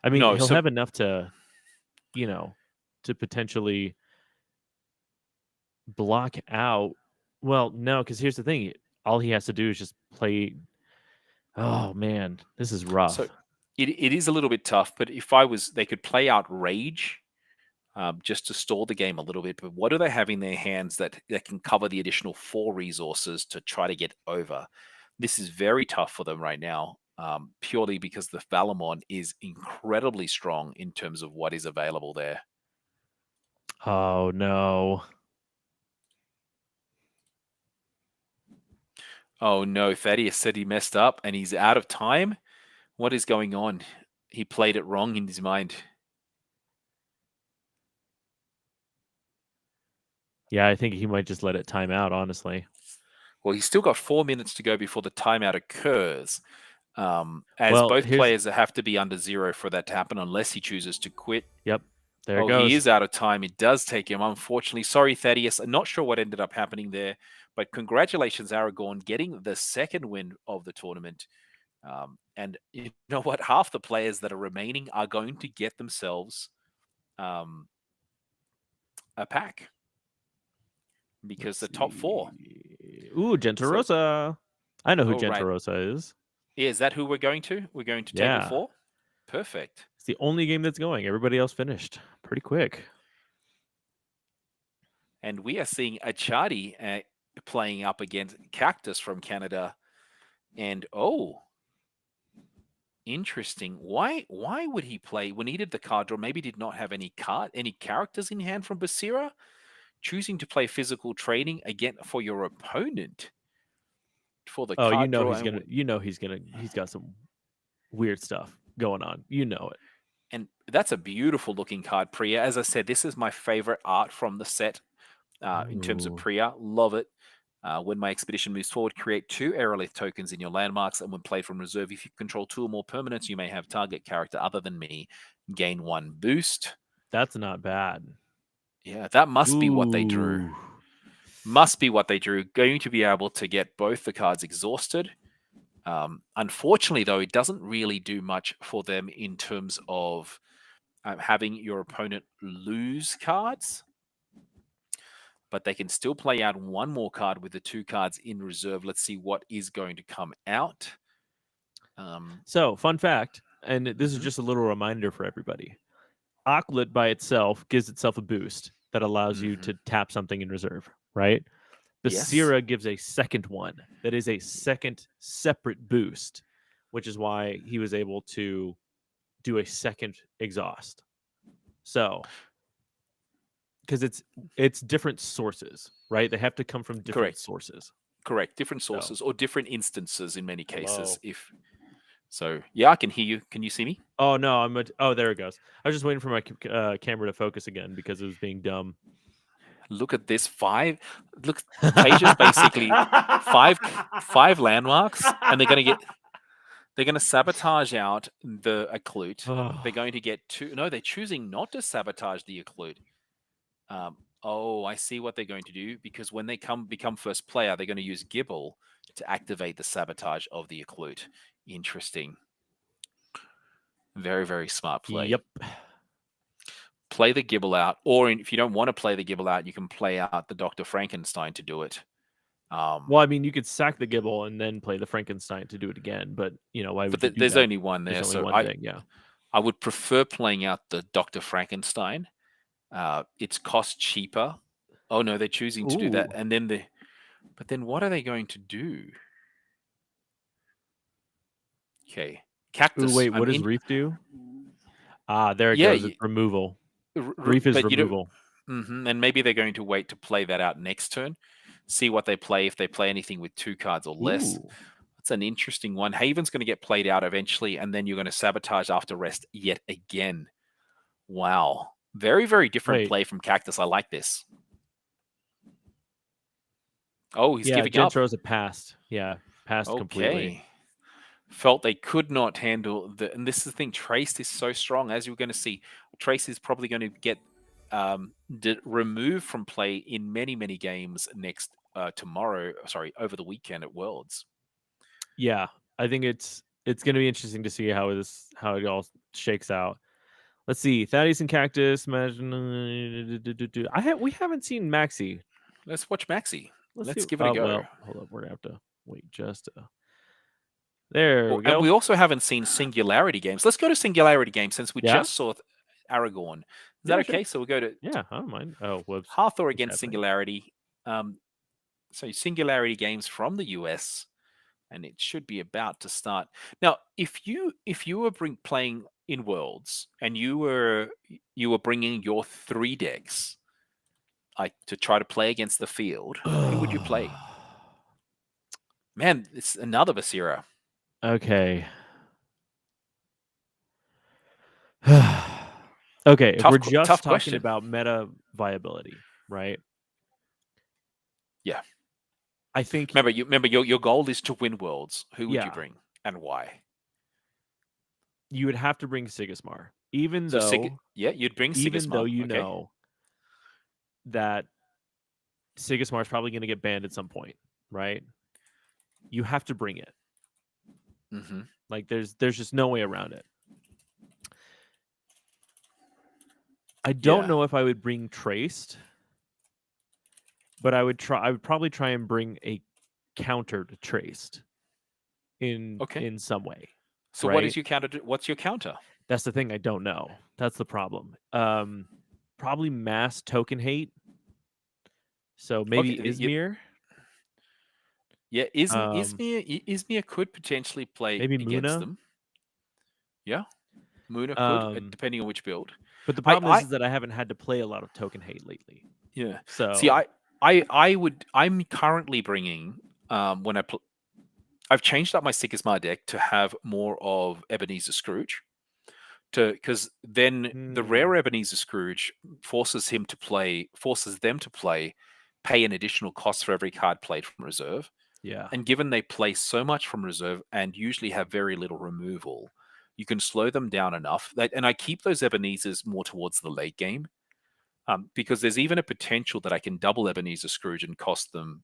I mean, No, he'll so have enough to, to potentially block out. Well, no, because here's the thing: all he has to do is just play. Oh man, this is rough. it is a little bit tough, but they could play out Rage, just to stall the game a little bit. But what do they have in their hands that can cover the additional 4 resources to try to get over? This is very tough for them right now, purely because the Valamon is incredibly strong in terms of what is available there. Oh no. Oh no, Thaddeus said he messed up and he's out of time. What is going on? He played it wrong in his mind. Yeah, I think he might just let it time out, honestly. Well, he's still got 4 minutes to go before the timeout occurs. As Well, both players have to be under 0 for that to happen, unless he chooses to quit. Yep, there it Oh, goes. he is out of time. It does take him, unfortunately. Sorry, Thaddeus. I'm not sure what ended up happening there, but congratulations, Aragorn, getting the second win of the tournament. And you know what? Half the players that are remaining are going to get themselves a pack, because the top 4. Ooh, Gentarosa. I know who Right. Gentarosa is. Yeah, is that who we're going to? We're going to table 4? Perfect. It's the only game that's going. Everybody else finished pretty quick. And we are seeing Achadi playing up against Cactus from Canada. And interesting. Why would he play when he did the card draw? Maybe did not have any characters in hand from Basira, choosing to play physical training again for your opponent for the card draw. He's got some weird stuff going on. You know it. And that's a beautiful looking card, Priya. As I said, this is my favorite art from the set in terms of Priya. Love it. When my expedition moves forward, create 2 Aerolith tokens in your landmarks, and when played from reserve, if you control 2 or more permanents, you may have target character other than me gain 1 boost. That's not bad. Yeah, that must be what they drew. Must be what they drew. Going to be able to get both the cards exhausted. Unfortunately, though, it doesn't really do much for them in terms of having your opponent lose cards. But they can still play out 1 more card with the 2 cards in reserve. Let's see what is going to come out. So, fun fact, and this is just a little reminder for everybody. Auklet by itself gives itself a boost that allows you to tap something in reserve, right? Basira gives a second one that is a second separate boost, which is why he was able to do a second exhaust. So, because it's different sources, right? They have to come from different sources. Correct. Different sources or different instances in many cases. Yeah, I can hear you. Can you see me? Oh no, there it goes. I was just waiting for my camera to focus again because it was being dumb. Look at this 5. Look, Tasia's basically 5 landmarks, and they're going to sabotage out the Occlute. They're going to get 2. No, they're choosing not to sabotage the Occlute. I see what they're going to do, because when they become first player, they're going to use Gibble to activate the sabotage of the Occlute. Interesting. Very, very smart play. Yep. Play the Gibble out, or if you don't want to play the Gibble out, you can play out the Dr. Frankenstein to do it. Well, I mean, you could sack the Gibble and then play the Frankenstein to do it again, but why would you do there's that? only one there, there's only one thing. Yeah, I would prefer playing out the Dr. Frankenstein. It's cost cheaper. Oh no, they're choosing to do that, and then but then what are they going to do? Okay, Cactus. Wait, what does Reef do? There it goes. It's removal. Reef is removal. And maybe they're going to wait to play that out next turn. See what they play. If they play anything with 2 cards or less. That's an interesting one. Haven's going to get played out eventually, and then you're going to sabotage after rest yet again. Wow. Very, very different Wait, play from Cactus. I like this. Oh, he's yeah, giving up. Gentro's a passed. Yeah, passed completely. Okay. Felt they could not handle the. And this is the thing. Trace is so strong, as you're going to see. Trace is probably going to get removed from play in many, many games tomorrow. Sorry, over the weekend at Worlds. Yeah, I think it's going to be interesting to see how it all shakes out. Let's see, Thaddeus and Cactus. We haven't seen Maxi. Let's watch Maxi. Let's Let's see. give it a Oh go. well, hold up. We're gonna have to wait just. There we And go. we also haven't seen Singularity games. Let's go to Singularity games since we Yeah. just saw Aragorn. Is that Yeah. okay? Sure. So we'll go to Yeah. I don't mind. Oh, whoops. Hathor What's against happening? Singularity. So Singularity games from the US, and it should be about to start. Now, if you were playing in Worlds and you were bringing your 3 decks to try to play against the field, who would you play? Man, it's another Basira. Okay. Okay. If we're just Tough talking question. about meta viability, right? Yeah. I think. Remember your goal is to win Worlds. Who would you Yeah, bring and why? you would have to bring Sigismar, even So though, you'd bring Sigismar. you Okay. know that Sigismar is probably going to get banned at some point, right? You have to bring it. Mm-hmm. Like there's just no way around it. I don't Yeah. know if I would bring Traced, but I would probably try and bring a counter to Traced in Okay. some way. So what Right? is your counter? What's your counter? That's the thing, I don't know. That's the problem. Probably mass token hate. So maybe Okay. Izmir. Yeah. Um Izmir could potentially play maybe against Muna. them. Yeah. Muna could, Um depending on which build. but the I problem I is that I haven't had to play a lot of token hate lately. yeah. See, So I'm currently bringing when I've changed up my Sigismar deck to have more of Ebenezer Scrooge. Because then the rare Ebenezer Scrooge forces them to play, pay an additional cost for every card played from reserve. yeah. And given they play so much from reserve and usually have very little removal, you can slow them down enough. And I keep those Ebenezers more towards the late game, because there's even a potential that I can double Ebenezer Scrooge and cost them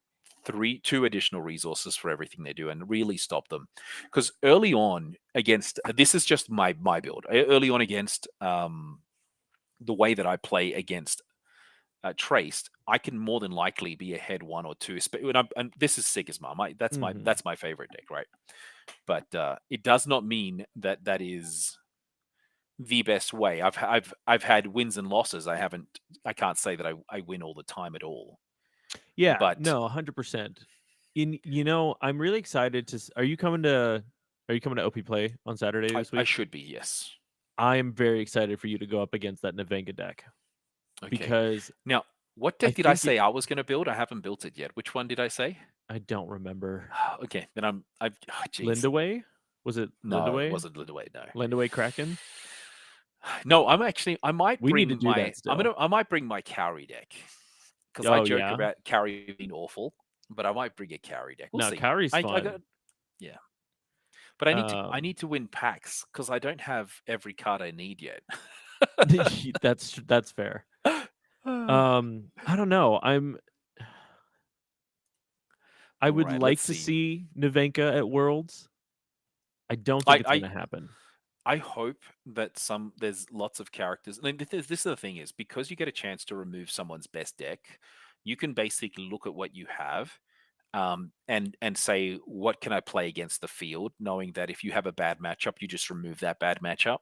two additional resources for everything they do and really stop them. Because early on against this is just my build. Early on against the way that I play against Traced, I can more than likely be ahead 1 or 2. And this is Sigismar. That's my favorite deck, right? But it does not mean that that is the best way. I've had wins and losses. I can't say that I win all the time at all. Yeah, But no, 100%. I'm really excited to are you coming to OP Play on Saturday this I week? should be, yes. I am very excited for you to go up against that Navenga deck Okay. because Now, what I deck did I think say I was going to build? I haven't built it yet. Which one did I say? I don't remember. Okay, then jeez. Lindaway? Was it No, it Lindaway? wasn't Lidway, no. Lindaway Kraken? No, I might We need to bring do that still. I might bring my Cowrie deck. Because I Oh joke yeah. about Cowrie being awful, but I might bring a Cowrie deck. We'll No, see. Kyrie's I fun. got yeah. But I Um need to win packs because I don't have every card I need yet. that's fair. I don't know. I All would right, let's like to see. see Navenka at Worlds. I don't think it's going to happen. I hope that there's lots of characters. I mean, this is the thing is because you get a chance to remove someone's best deck, you can basically look at what you have, and say what can I play against the field, knowing that if you have a bad matchup, you just remove that bad matchup.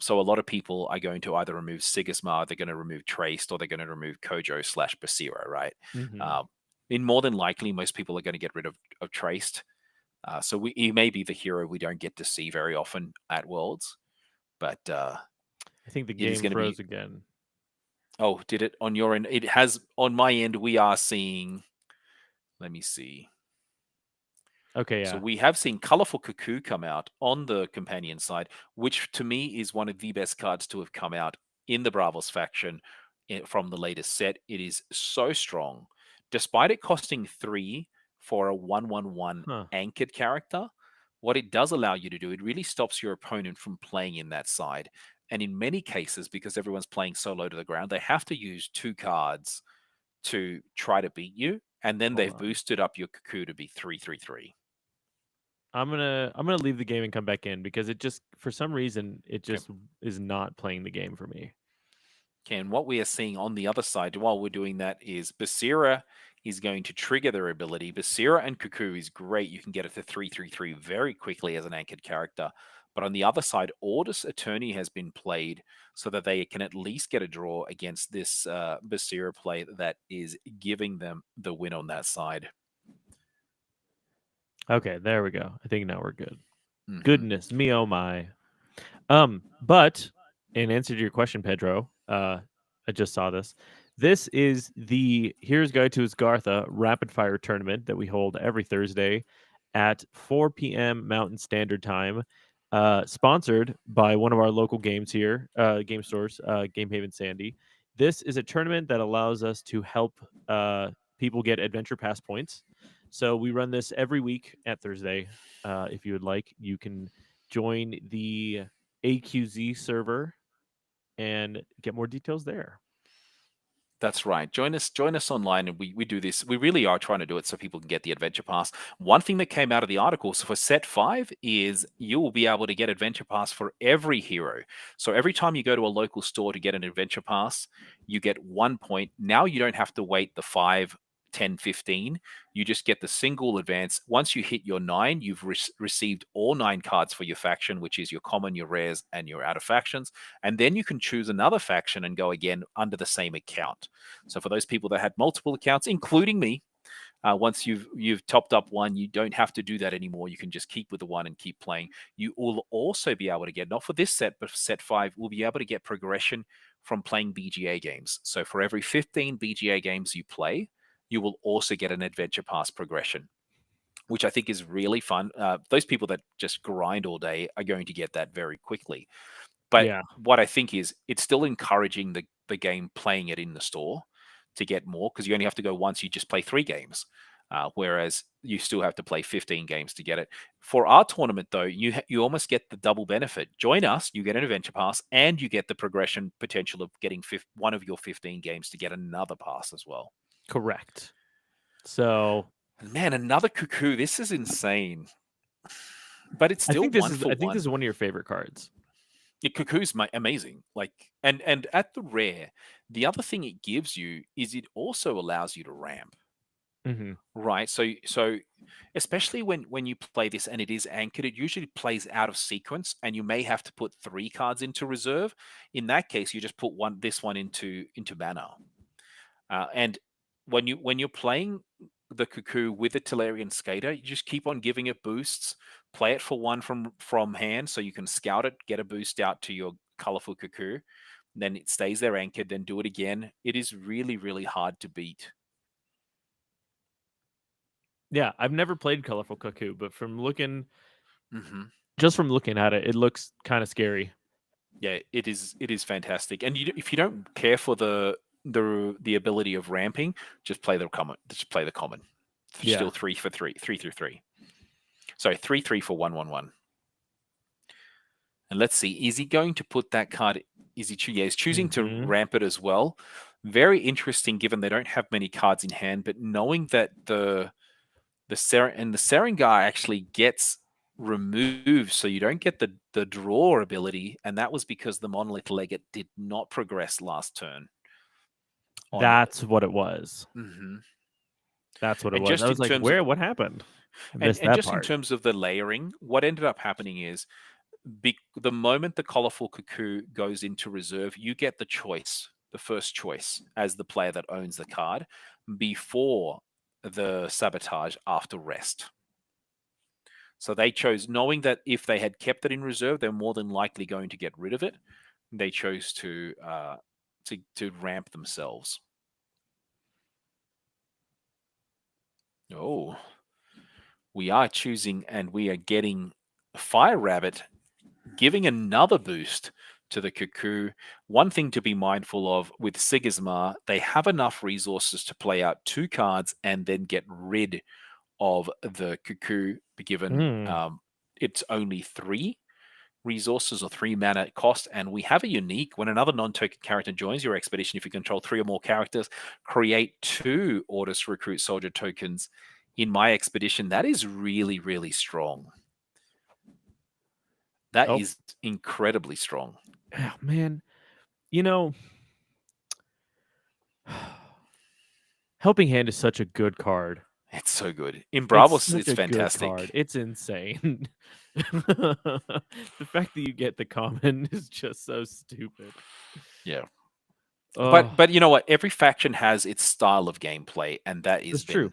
So a lot of people are going to either remove Sigismar, they're going to remove Traced, or they're going to remove Kojo/Basira, right? Mhm. In more than likely, most people are going to get rid of Traced. So he may be the hero we don't get to see very often at Worlds, but I think the it is game going to be. froze again. Oh, did it on your end? It has on my end. We are seeing. Let me see. Okay, So yeah. we have seen Colorful Cuckoo come out on the companion side, which to me is one of the best cards to have come out in the Bravos faction from the latest set. It is so strong. Despite it costing 3 for a 1/1/1 Huh. anchored character, what it does allow you to do, it really stops your opponent from playing in that side. And in many cases, because everyone's playing so low to the ground, they have to use 2 cards to try to beat you. And then Hold they've on. boosted up your Cuckoo to be 3/3/3. I'm gonna leave the game and come back in because it just for some reason it Okay. just is not playing the game for me. Okay, and what we are seeing on the other side while we're doing that is Basira is going to trigger their ability. Basira and Cuckoo is great. You can get it to 3/3/3 very quickly as an anchored character. But on the other side, Ordis Attorney has been played so that they can at least get a draw against this Basira play that is giving them the win on that side. Okay, there we go. I think now we're good. Hmm. Goodness me, oh my. But in answer to your question, Pedro, I just saw this. This is the Here's Guide to Asgartha Rapid Fire Tournament that we hold every Thursday at 4 p.m. Mountain Standard Time. Sponsored by one of our local games here, game stores, Game Haven Sandy. This is a tournament that allows us to help people get Adventure Pass points. So we run this every week at Thursday. If you would like, you can join the AQZ server and get more details there. That's right. Join us online, and we do this. We really are trying to do it so people can get the adventure pass. One thing that came out of the article, so for set 5, is you will be able to get adventure pass for every hero. So every time you go to a local store to get an adventure pass, you get 1 point. Now you don't have to wait the 5, 10, 15. You just get the single advance. Once you hit your 9, you've received all 9 cards for your faction, which is your common, your rares, and your out of factions. And then you can choose another faction and go again under the same account. So for those people that had multiple accounts, including me, once you've topped up one, you don't have to do that anymore. You can just keep with the one and keep playing. You will also be able to get, not for this set, but for set 5, we'll be able to get progression from playing BGA games. So for every 15 BGA games you play, you will also get an adventure pass progression, which I think is really fun. Those people that just grind all day are going to get that very quickly. But Yeah, what I think is it's still encouraging the game playing it in the store to get more, because you only have to go once, you just play 3 games. Whereas you still have to play 15 games to get it. For our tournament, though, you almost get the double benefit. Join us, you get an adventure pass, and you get the progression potential of getting one of your 15 games to get another pass as well. correct. So And man, another Cuckoo. This is insane. But it's still one for I think this one. is one of your favorite cards. Yeah, Cuckoo's amazing. Like, and at the rare, the other thing it gives you is it also allows you to ramp, Mm-hmm. right? So especially when you play this and it is anchored, it usually plays out of sequence, and you may have to put 3 cards into reserve. In that case, you just put this one into mana. And when you're playing the Cuckoo with the Tellurian Skater, you just keep on giving it boosts. Play it for 1 from hand, so you can scout it, get a boost out to your colorful Cuckoo. Then it stays there anchored. Then do it again. It is really, really hard to beat. Yeah, I've never played Colorful Cuckoo, but Hmm. just from looking at it, it looks kind of scary. Yeah, it is. It is fantastic. And if you don't care for the ability of ramping, just play the common. Just play the common. Yeah. Still 3 for 3, 3/3/3. Sorry, 3/3 for 1/1/1. And let's see, is he going to put that card? Yeah, he's choosing to Mm-hmm. ramp it as well. Very interesting, given they don't have many cards in hand. But knowing that the Serengar actually gets removed, so you don't get the draw ability, and that was because the Monolith Legate did not progress last turn. On That's what it was. Mhm. That's what it And was. I just was in like, terms of where? What happened? I missed and that just in part. terms of the layering, what ended up happening is the moment the colorful Cuckoo goes into reserve, you get the first choice as the player that owns the card before the sabotage after rest. So they chose, knowing that if they had kept it in reserve, they're more than likely going to get rid of it. They chose to ramp themselves. Oh, we are choosing, and we are getting Fire Rabbit, giving another boost to the Cuckoo. One thing to be mindful of with Sigismar, they have enough resources to play out 2 cards and then get rid of the Cuckoo, given Mm. it's only 3 resources or 3 mana cost. And we have a unique when another non-token character joins your expedition, if you control 3 or more characters, create 2 Orders Recruit Soldier tokens in my expedition. That is really, really strong. That Oh, is incredibly strong. man. You know, Helping Hand is such a good card. It's so good. In It's Bravos, such it's a good card. fantastic. It's insane. The fact that you get the common is just so stupid. Yeah. Oh, But you know what? Every faction has its style of gameplay, and that's true.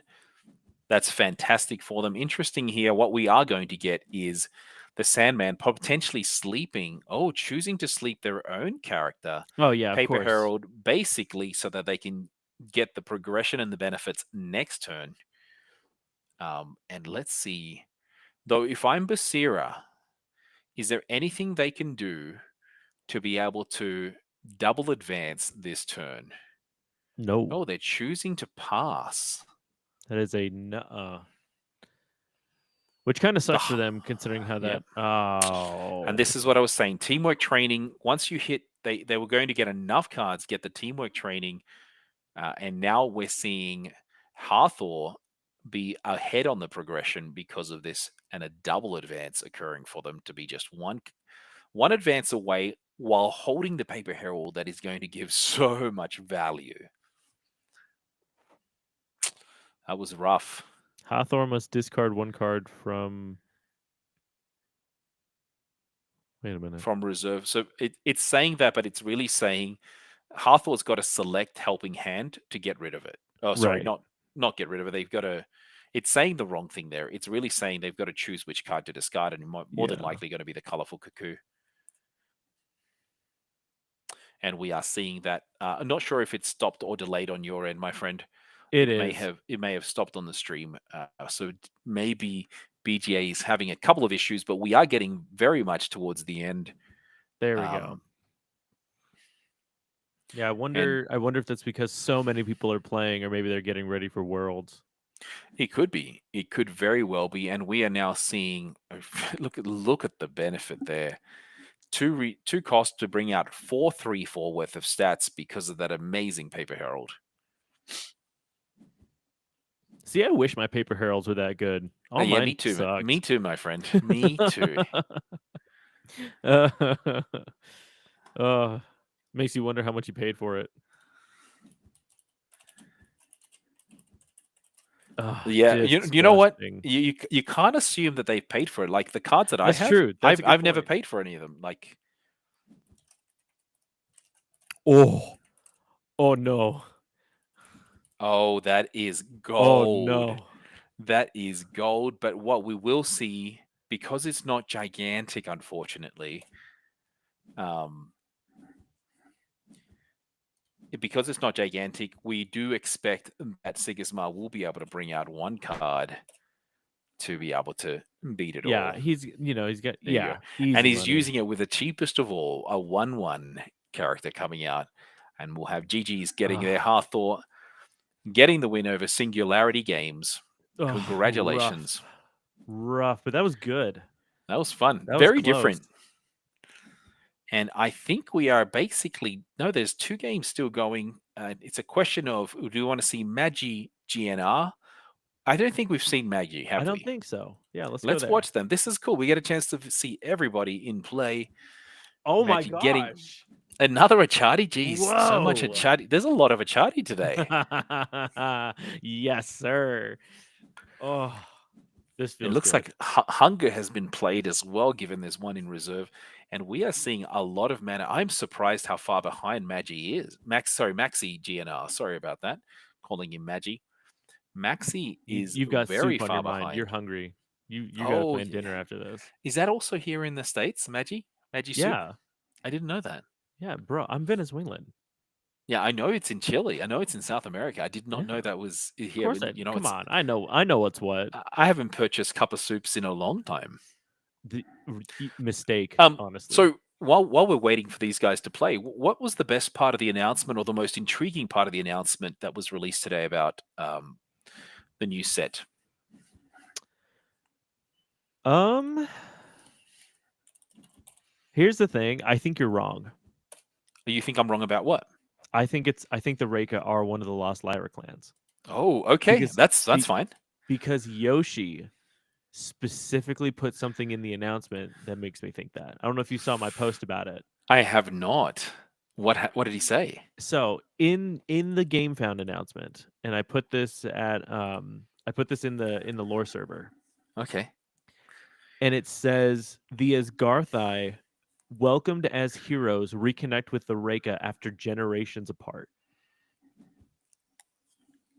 that's fantastic for them. Interesting here. What we are going to get is the Sandman potentially sleeping. Oh, choosing to sleep their own character, Oh yeah, of Paper course. Herald, basically so that they can get the progression and the benefits next turn. And let's see. Though, if I'm Basira, is there anything they can do to be able to double advance this turn? No, Oh, they're choosing to pass. that is a which kind of The, sucks for them considering how yeah. that. And Oh, this is what I was saying. Teamwork training, once you hit, they were going to get enough cards, get the teamwork training. And now we're seeing Hathor be ahead on the progression because of this and a double advance occurring for them to be just one advance away while holding the Paper Herald that is going to give so much value. That was rough. Hathor must discard 1 card from. Wait a minute. From reserve. So it's saying that, but it's really saying Hathor's got to select Helping Hand to get rid of it. Oh, sorry, Right. not get rid of it. They've got to. It's saying the wrong thing there. It's really saying they've got to choose which card to discard, and more than Yeah, likely going to be the colorful Cuckoo. And we are seeing that. I'm not sure if it's stopped or delayed on your end, my friend. it is. It may have stopped on the stream. So maybe BGA is having a couple of issues, but we are getting very much towards the end. There we go. Yeah, I And wonder. I wonder if that's because so many people are playing, or maybe they're getting ready for Worlds. it could be. It could very well be. And we are now seeing. Look at the benefit there. Two costs to bring out 4/3/4 worth of stats because of that amazing Paper Herald. See, I wish my Paper Heralds were that good. All Yeah, mine me too. sucked. Me too, my friend. Me too. uh, makes you wonder how much you paid for it. Yeah, you know what? Disgusting. You can't assume that they paid for it. Like the cards that I That's have, true. That's a good I've never point. paid for any of them. Like, Oh, oh no. oh, that is Oh gold. no. That is gold. But what we will see, because it's not gigantic, unfortunately, um, because it's not gigantic, we do expect that Sigismar will be able to bring out 1 card to be able to beat it Yeah, all. he's got There you go. easy And he's money. using it with the cheapest of all, a 1/1 character coming out. And we'll have GG's getting their Hathor, getting the win over Singularity Games. Congratulations. Rough, but that was good. That was fun. That was Very close. different. And I think we are basically, no, there's 2 games still going. It's a question of, do you want to see Magi GNR? I don't think we've seen Magi, have I don't we? think so. Yeah, let's go Let's there. watch them. This is cool. We get a chance to see everybody in play. Oh my Magi getting gosh. another Achati. Jeez, so much Whoa. Achati. There's a lot of Achati today. Yes, sir. Oh, this feels It looks good. like Hunger has been played as well, given there's 1 in reserve. And we are seeing a lot of mana. I'm surprised how far behind Magi is. Maxi GNR. Sorry about that. Calling him Magi. Maxi is You've got very soup on your far mind. You're behind. hungry. You got to Oh, plan dinner after this. is that also here in the States, Magi? Magi soup? Yeah. I didn't know that. Yeah, bro. I'm Venezuelan. Yeah, I know it's in Chile. I know it's in South America. I did not know Yeah. that was Of here. course But, you know, come it's on. I know what's what. I haven't purchased cup of soups in a long time. The mistake, So honestly. while we're waiting for these guys to play, what was the best part of the announcement, or the most intriguing part of the announcement that was released today about the new set? Um, Here's the thing. I think you're wrong. You think I'm wrong about what? I think the Reika are one of the lost Lyra clans Oh, okay, because that's be, fine. because Yoshi specifically put something in the announcement that makes me think that. I don't know if you saw my post about it. I have not. What did he say? So in the Game Found announcement, and I put this in the lore server, Okay. and it says the Asgarthai welcomed as heroes reconnect with the Reika after generations apart.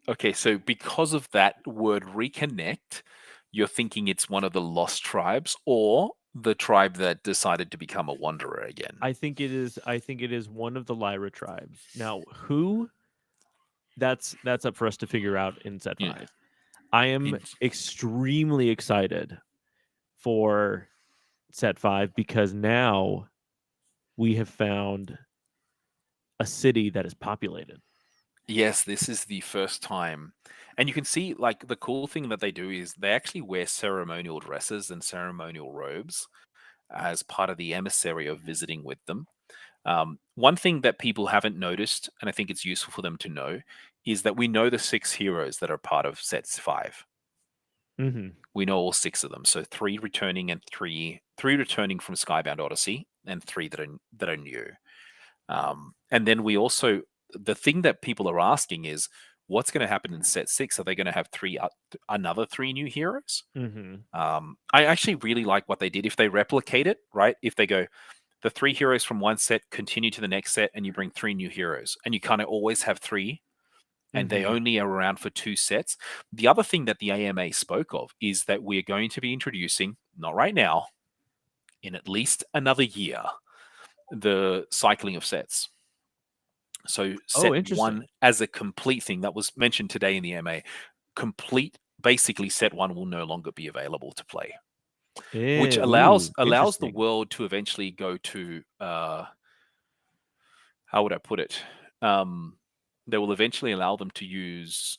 Okay, so because of that word reconnect, you're thinking it's one of the lost tribes, or the tribe that decided to become a wanderer again. I think it is one of the Lyra tribes. Now, who? That's up for us to figure out in set Yeah. 5. I am In- extremely excited for set 5 because now we have found a city that is populated. yes, this is the first time. And you can see, like, the cool thing that they do is they actually wear ceremonial dresses and ceremonial robes as part of the emissary of visiting with them. One thing that people haven't noticed, and I think it's useful for them to know, is that we know the 6 heroes that are part of sets 5. Mm-hmm. We know all 6 of them. So 3 returning, and three returning from Skybound Odyssey, and 3 that are new. And then we also, the thing that people are asking is, what's going to happen in set 6? Are they going to have another 3 new heroes? Mm-hmm. I actually really like what they did. If they replicate it, right? If they go, the 3 heroes from one set continue to the next set, and you bring 3 new heroes, and you kind of always have 3, and they Mm-hmm. only are around for 2 sets. The other thing that the AMA spoke of is that we're going to be introducing, not right now, in at least another year, the cycling of sets. So Oh, set 1 interesting. as a complete thing that was mentioned today in the AMA, complete, basically set 1 will no longer be available to play, which allows the Interesting. world to eventually go to how would I put it? Um, they will eventually allow them to use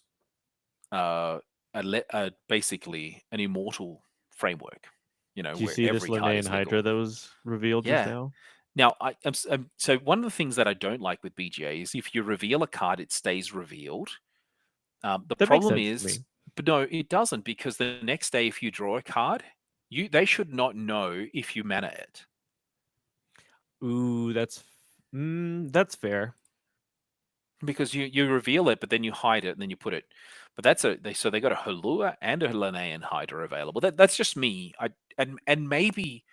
uh, basically an immortal framework. Do you Where see this every card Linnaean is Hydra legal. that was revealed just Yeah. now? Now, so one of the things that I don't like with BGA is if you reveal a card, it stays revealed. The That makes problem sense to is, me. but no, it doesn't, because the next day, if you draw a card, they should not know if you mana it. Ooh, that's fair. Because you reveal it, but then you hide it, and then you put it. But so they got a Halua and a Linnaean Hydra available. That's just me. And maybe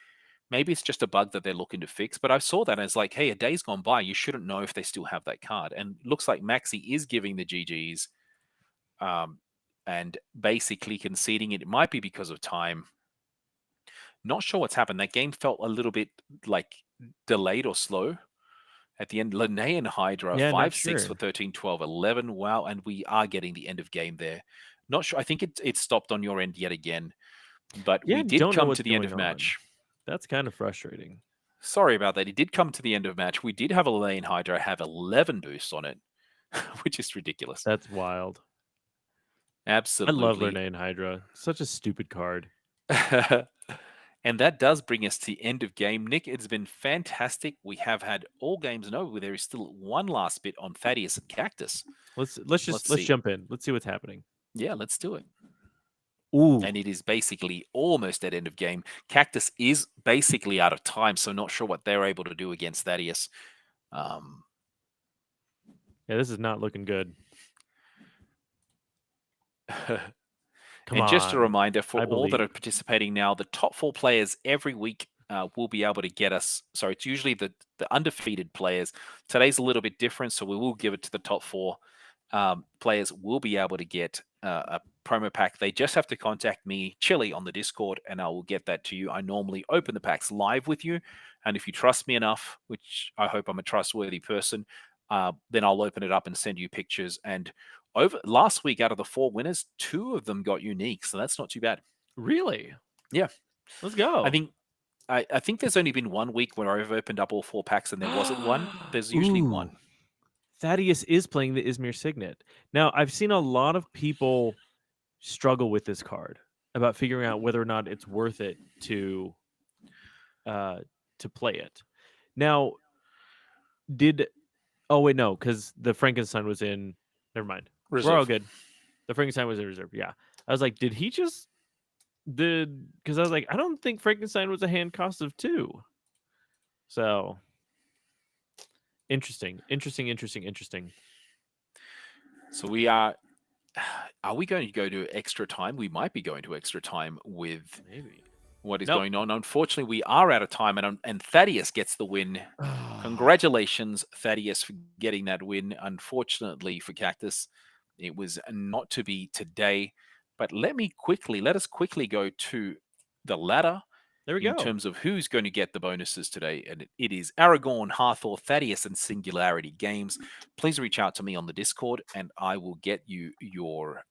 it's just a bug that they're looking to fix. But I saw that as like, hey, a day's gone by, you shouldn't know if they still have that card. And looks like Maxi is giving the GGs, um, and basically conceding it. It might be because of time. Not sure what's happened. That game felt a little bit like delayed or slow. At the end, Linnaean Hydra, Yeah, not 5-6 for sure. 13, 12, 11. Wow. And we are getting the end of game there. Not sure. I think it stopped on your end yet again. But Yeah, we did don't know come what's to the end going of on. match. That's kind of frustrating. Sorry about that. It did come to the end of match. We did have a Linnaean Hydra have 11 boosts on it, which is ridiculous. That's wild. I love Absolutely. Linnaean Hydra. Such a stupid card. And that does bring us to the end of game. Nick, it's been fantastic. We have had all games. No, there is still one last bit on Thaddeus and Cactus. Let's Let's let's see. jump in. Let's see what's happening. Yeah, let's do it. Ooh. And it is basically almost at end of game. Cactus is basically out of time, so not sure what they're able to do against Thaddeus. Um, Yeah, this is not looking good. Come and just a on. reminder for I all that are believe. participating now, the top 4 players every week will be able to get us. So it's usually the undefeated players. Today's a little bit different, so we will give it to the top 4 players. Will be able to get a promo pack. They just have to contact me, Chili, on the Discord, and I will get that to you. I normally open the packs live with you, and if you trust me enough, which I hope I'm a trustworthy person, then I'll open it up and send you pictures. And over last week, out of the 4 winners, 2 of them got unique, so that's not too bad. Really? Yeah, Let's I go. think I think there's only been 1 week where I've opened up all 4 packs and there wasn't one. There's usually Ooh, one. Thaddeus is playing the Izmir Signet. Now, I've seen a lot of people struggle with this card about figuring out whether or not it's worth it uh to play it. Now, did oh wait, no, because the Frankenstein was in. Never mind. We're all Reserve. good. The Frankenstein was in reserve. Yeah, I was like, did he just did? Because I was like, I don't think Frankenstein was a hand cost of 2. So interesting. So we are. Are we going to go to extra time? We might be going to extra time with Maybe. what is Nope. going on. Unfortunately, we are out of time, and Thaddeus gets the win. Congratulations, Thaddeus, for getting that win. Unfortunately for Cactus, it was not to be today. But let us quickly go to the ladder There we in go. terms of who's going to get the bonuses today. And it is Aragorn, Hathor, Thaddeus, and Singularity Games. Please reach out to me on the Discord and I will get you your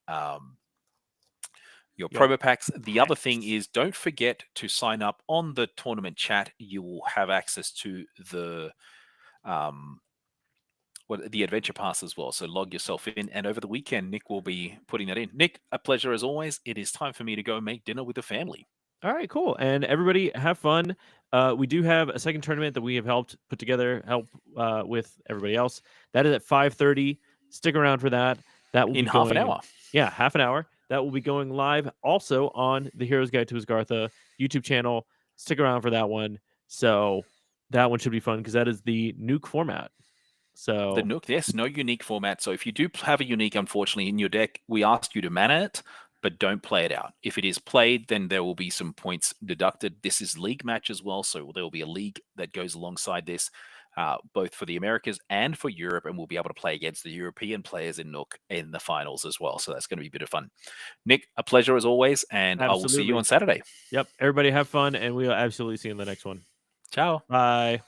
promo packs. The other thing is, don't forget to sign up on the tournament chat. You will have access to the the adventure pass as well. So log yourself in, and over the weekend, Nick will be putting that in. Nick, a pleasure as always. It is time for me to go make dinner with the family. All right, cool. And everybody have fun. We do have a second tournament that we have helped put together, with everybody else. That is at 5:30. Stick around for that. That will In be half an going. hour. Yeah, half an hour. That will be going live also on the Hero's Guide to Asgartha YouTube channel. Stick around for that one. So that one should be fun because that is the nuke format. The So Nook, yes, no unique format. So if you do have a unique, unfortunately, in your deck, we ask you to mana it, but don't play it out. If it is played, then there will be some points deducted. This is league match as well, so there will be a league that goes alongside this, both for the Americas and for Europe, and we'll be able to play against the European players in Nook in the finals as well. So that's going to be a bit of fun. Nick, a pleasure as always, and I will see you on absolutely. Saturday. Yep. Everybody have fun, and we'll absolutely see you in the next one. Ciao. Bye.